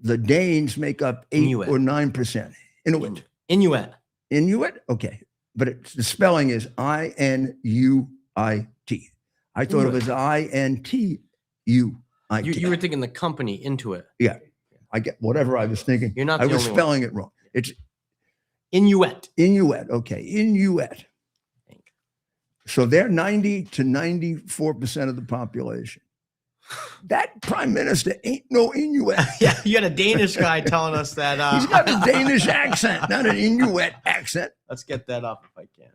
The Danes make up 8 Inuit. or 9%. Inuit. Inuit. Okay. But the spelling is INUIT. I thought it was INTUIT. You were thinking the company Intuit. Yeah. I get whatever I was thinking. You're not I the was only spelling it wrong. It's Inuit. Inuit. Okay. Inuit. So they're 90 to 94% of the population. That prime minister ain't no Inuit. Yeah, you had a Danish guy telling us that. He's got a Danish accent, not an Inuit accent. Let's get that up if I can.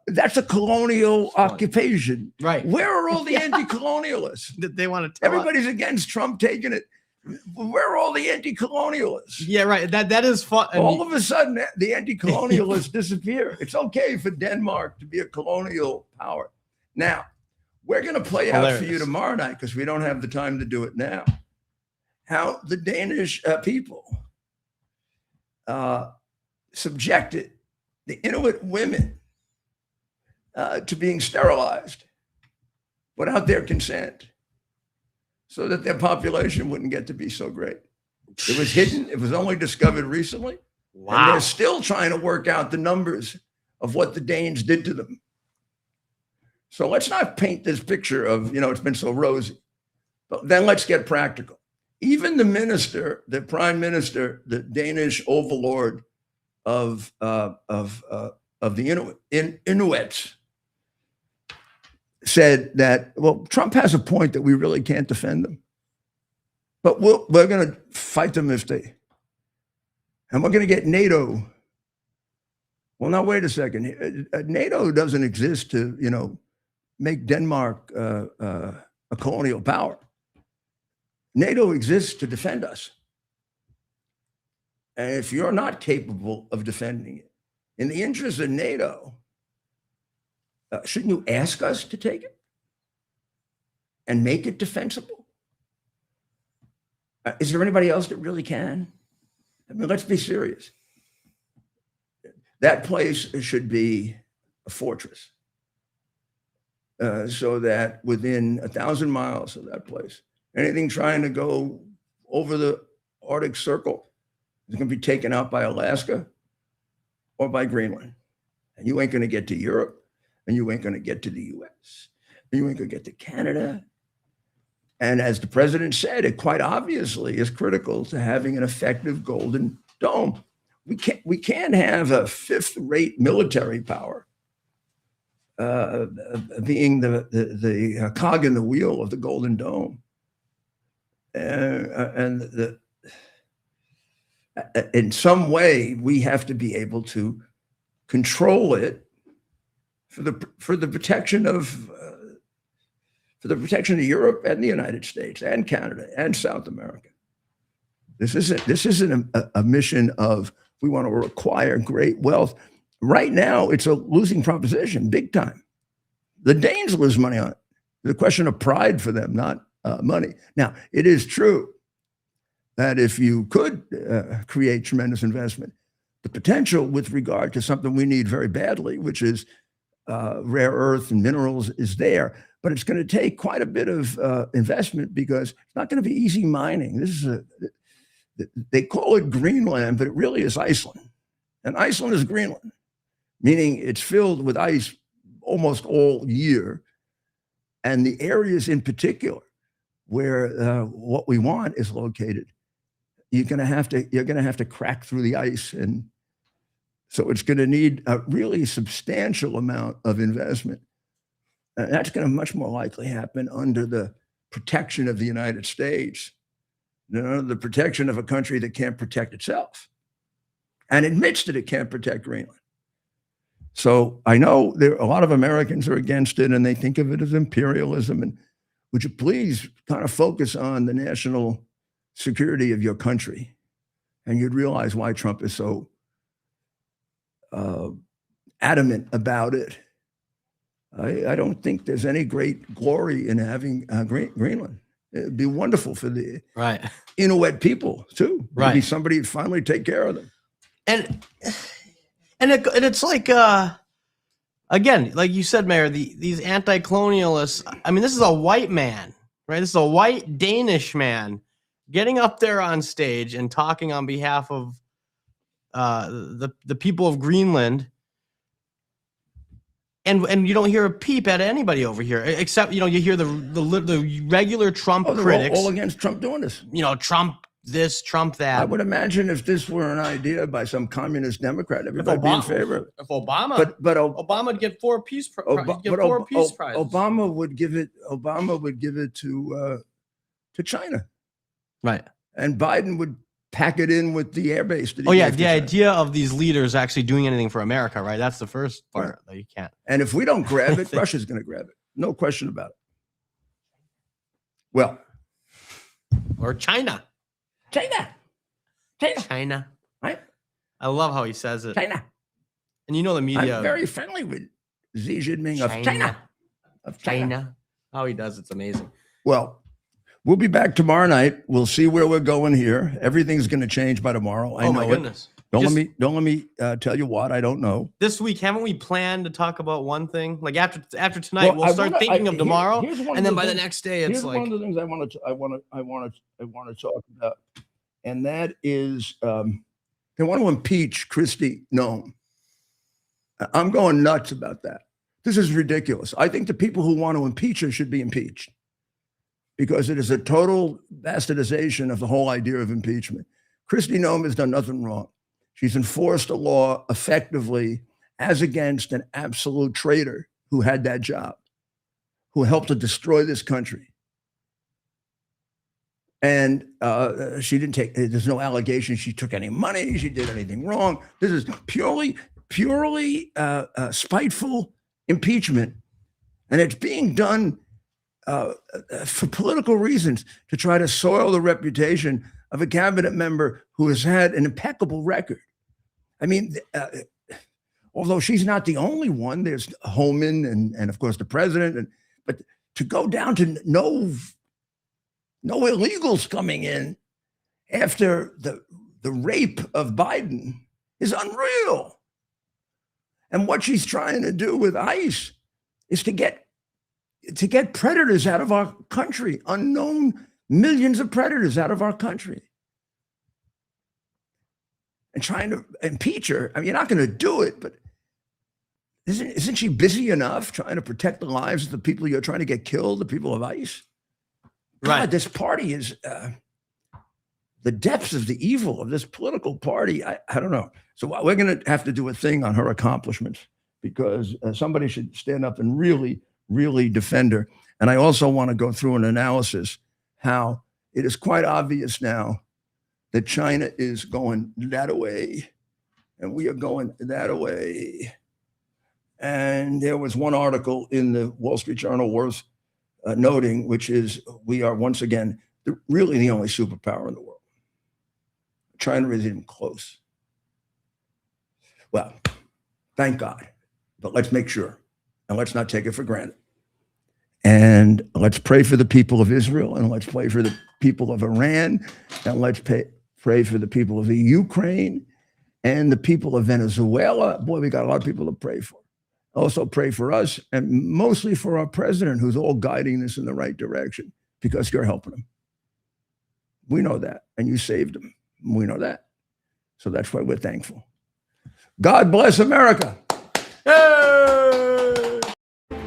That's a colonial occupation. Right. Where are all the anti-colonialists? They want to tell Everybody's against Trump taking it. Where are all the anti-colonialists? Yeah, right. That is fun. All of a sudden, the anti-colonialists disappear. It's okay for Denmark to be a colonial power. Now, we're going to play out for you tomorrow night because we don't have the time to do it now. How the Danish people subjected the Inuit women to being sterilized without their consent, so that their population wouldn't get to be so great. It was hidden. It was only discovered recently. Wow. And they're still trying to work out the numbers of what the Danes did to them. So let's not paint this picture of, it's been so rosy. But then let's get practical. Even the minister, the prime minister, the Danish overlord of the Inuits, said that, well, Trump has a point that we really can't defend them, but we're going to fight them and we're going to get NATO. Well, now, wait a second. NATO doesn't exist to, make Denmark a colonial power. NATO exists to defend us. And if you're not capable of defending it, in the interest of NATO, shouldn't you ask us to take it and make it defensible? Is there anybody else that really can? I mean, let's be serious. That place should be a fortress, so that within 1,000 miles of that place, anything trying to go over the Arctic Circle is going to be taken out by Alaska or by Greenland. And you ain't going to get to Europe, and you ain't going to get to the US, and you ain't going to get to Canada. And as the president said, it quite obviously is critical to having an effective Golden Dome. We can't have a fifth-rate military power being the cog in the wheel of the Golden Dome. And in some way, we have to be able to control it for the protection of Europe and the United States and Canada and South America. This isn't a mission of we want to acquire great wealth. Right now, it's a losing proposition, big time. The Danes lose money on it. It's a question of pride for them, not money. Now, it is true that if you could create tremendous investment, the potential with regard to something we need very badly, which is rare earth and minerals, is there. But it's going to take quite a bit of investment because it's not going to be easy mining. They call it Greenland, but it really is Iceland. And Iceland is Greenland, meaning it's filled with ice almost all year. And the areas in particular where what we want is located, you're going to have to crack through the ice. And so it's going to need a really substantial amount of investment. And that's going to much more likely happen under the protection of the United States than under the protection of a country that can't protect itself and admits that it can't protect Greenland. So I know a lot of Americans are against it and they think of it as imperialism. And would you please kind of focus on the national security of your country? And you'd realize why Trump is so adamant about it. I don't think there's any great glory in having Greenland. It'd be wonderful for the Inuit people too. Maybe somebody would finally take care of them. And it's like, again, like you said, Mayor, these anti-colonialists, I mean, this is a white man, right? This is a white Danish man getting up there on stage and talking on behalf of the people of Greenland. And you don't hear a peep at anybody over here, except, you hear the regular Trump critics. All against Trump doing this. Trump this, Trump that. I would imagine if this were an idea by some communist Democrat, everybody would be in favor of it. If Obama, but Obama would get four peace prizes. Obama would give it to China, right? And Biden would pack it in with the airbase. The idea of these leaders actually doing anything for America, right? That's the first part that you can't. And if we don't grab it, Russia's going to grab it. No question about it. Well, or China. Right? I love how he says it. China. And the media. I'm very friendly with Xi Jinping of China. Of China. How he does it's amazing. Well, we'll be back tomorrow night. We'll see where we're going here. Everything's going to change by tomorrow. I know my goodness. Don't let me tell you what I don't know. This week, haven't we planned to talk about one thing? Like after tonight, we'll start thinking of tomorrow, and then by the next day, it's like one of the things I want to talk about, and that is they want to impeach Kristi Noem. I'm going nuts about that. This is ridiculous. I think the people who want to impeach her should be impeached, because it is a total bastardization of the whole idea of impeachment. Kristi Noem has done nothing wrong. She's enforced a law effectively as against an absolute traitor who had that job, who helped to destroy this country. And she didn't take, there's no allegation she took any money, she did anything wrong. This is purely spiteful impeachment. And it's being done for political reasons, to try to soil the reputation of a cabinet member who has had an impeccable record. I mean, although she's not the only one, there's Holman and of course the president, but to go down to no illegals coming in after the rape of Biden is unreal. And what she's trying to do with ICE is to get predators out of our country, unknown millions of predators out of our country. And trying to impeach her. I mean, you're not going to do it, but isn't she busy enough trying to protect the lives of the people you're trying to get killed, the people of ICE? Right. God, this party is the depths of the evil of this political party. I don't know. So we're going to have to do a thing on her accomplishments, because somebody should stand up and really, really defend her. And I also want to go through an analysis how it is quite obvious now that China is going that way and we are going that way. And there was one article in the Wall Street Journal worth noting, which is we are once again really the only superpower in the world. China isn't even close. Well, thank God, but let's make sure and let's not take it for granted. And let's pray for the people of Israel, and let's pray for the people of Iran, and let's pray for the people of the Ukraine and the people of Venezuela. Boy, we got a lot of people to pray for. Also pray for us, and mostly for our president, who's all guiding this in the right direction, because you're helping him. We know that, and you saved him. We know that. So that's why we're thankful. God bless America. Yay!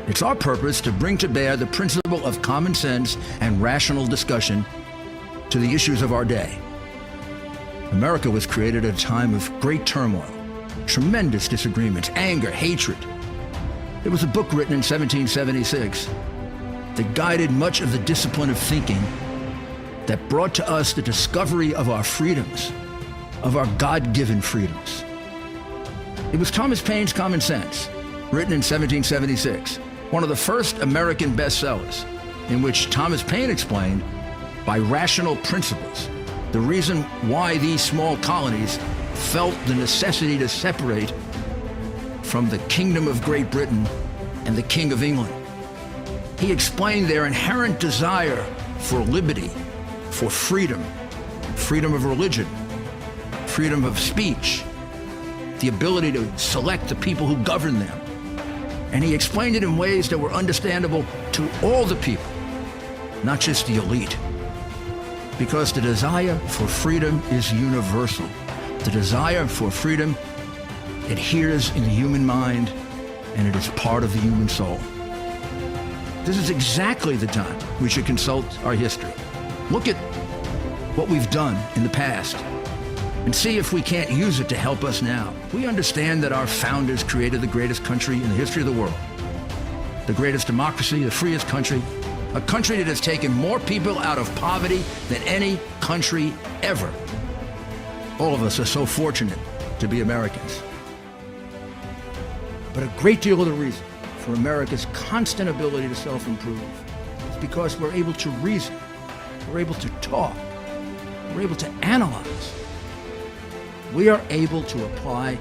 It's our purpose to bring to bear the principle of common sense and rational discussion to the issues of our day. America was created at a time of great turmoil, tremendous disagreements, anger, hatred. There was a book written in 1776 that guided much of the discipline of thinking that brought to us the discovery of our freedoms, of our God-given freedoms. It was Thomas Paine's Common Sense, written in 1776, one of the first American bestsellers, in which Thomas Paine explained, by rational principles, the reason why these small colonies felt the necessity to separate from the Kingdom of Great Britain and the King of England. He explained their inherent desire for liberty, for freedom, freedom of religion, freedom of speech, the ability to select the people who govern them. And he explained it in ways that were understandable to all the people, not just the elite. Because the desire for freedom is universal. The desire for freedom adheres in the human mind, and it is part of the human soul. This is exactly the time we should consult our history. Look at what we've done in the past and see if we can't use it to help us now. We understand that our founders created the greatest country in the history of the world, the greatest democracy, the freest country, a country that has taken more people out of poverty than any country ever. All of us are so fortunate to be Americans. But a great deal of the reason for America's constant ability to self-improve is because we're able to reason, we're able to talk, we're able to analyze. We are able to apply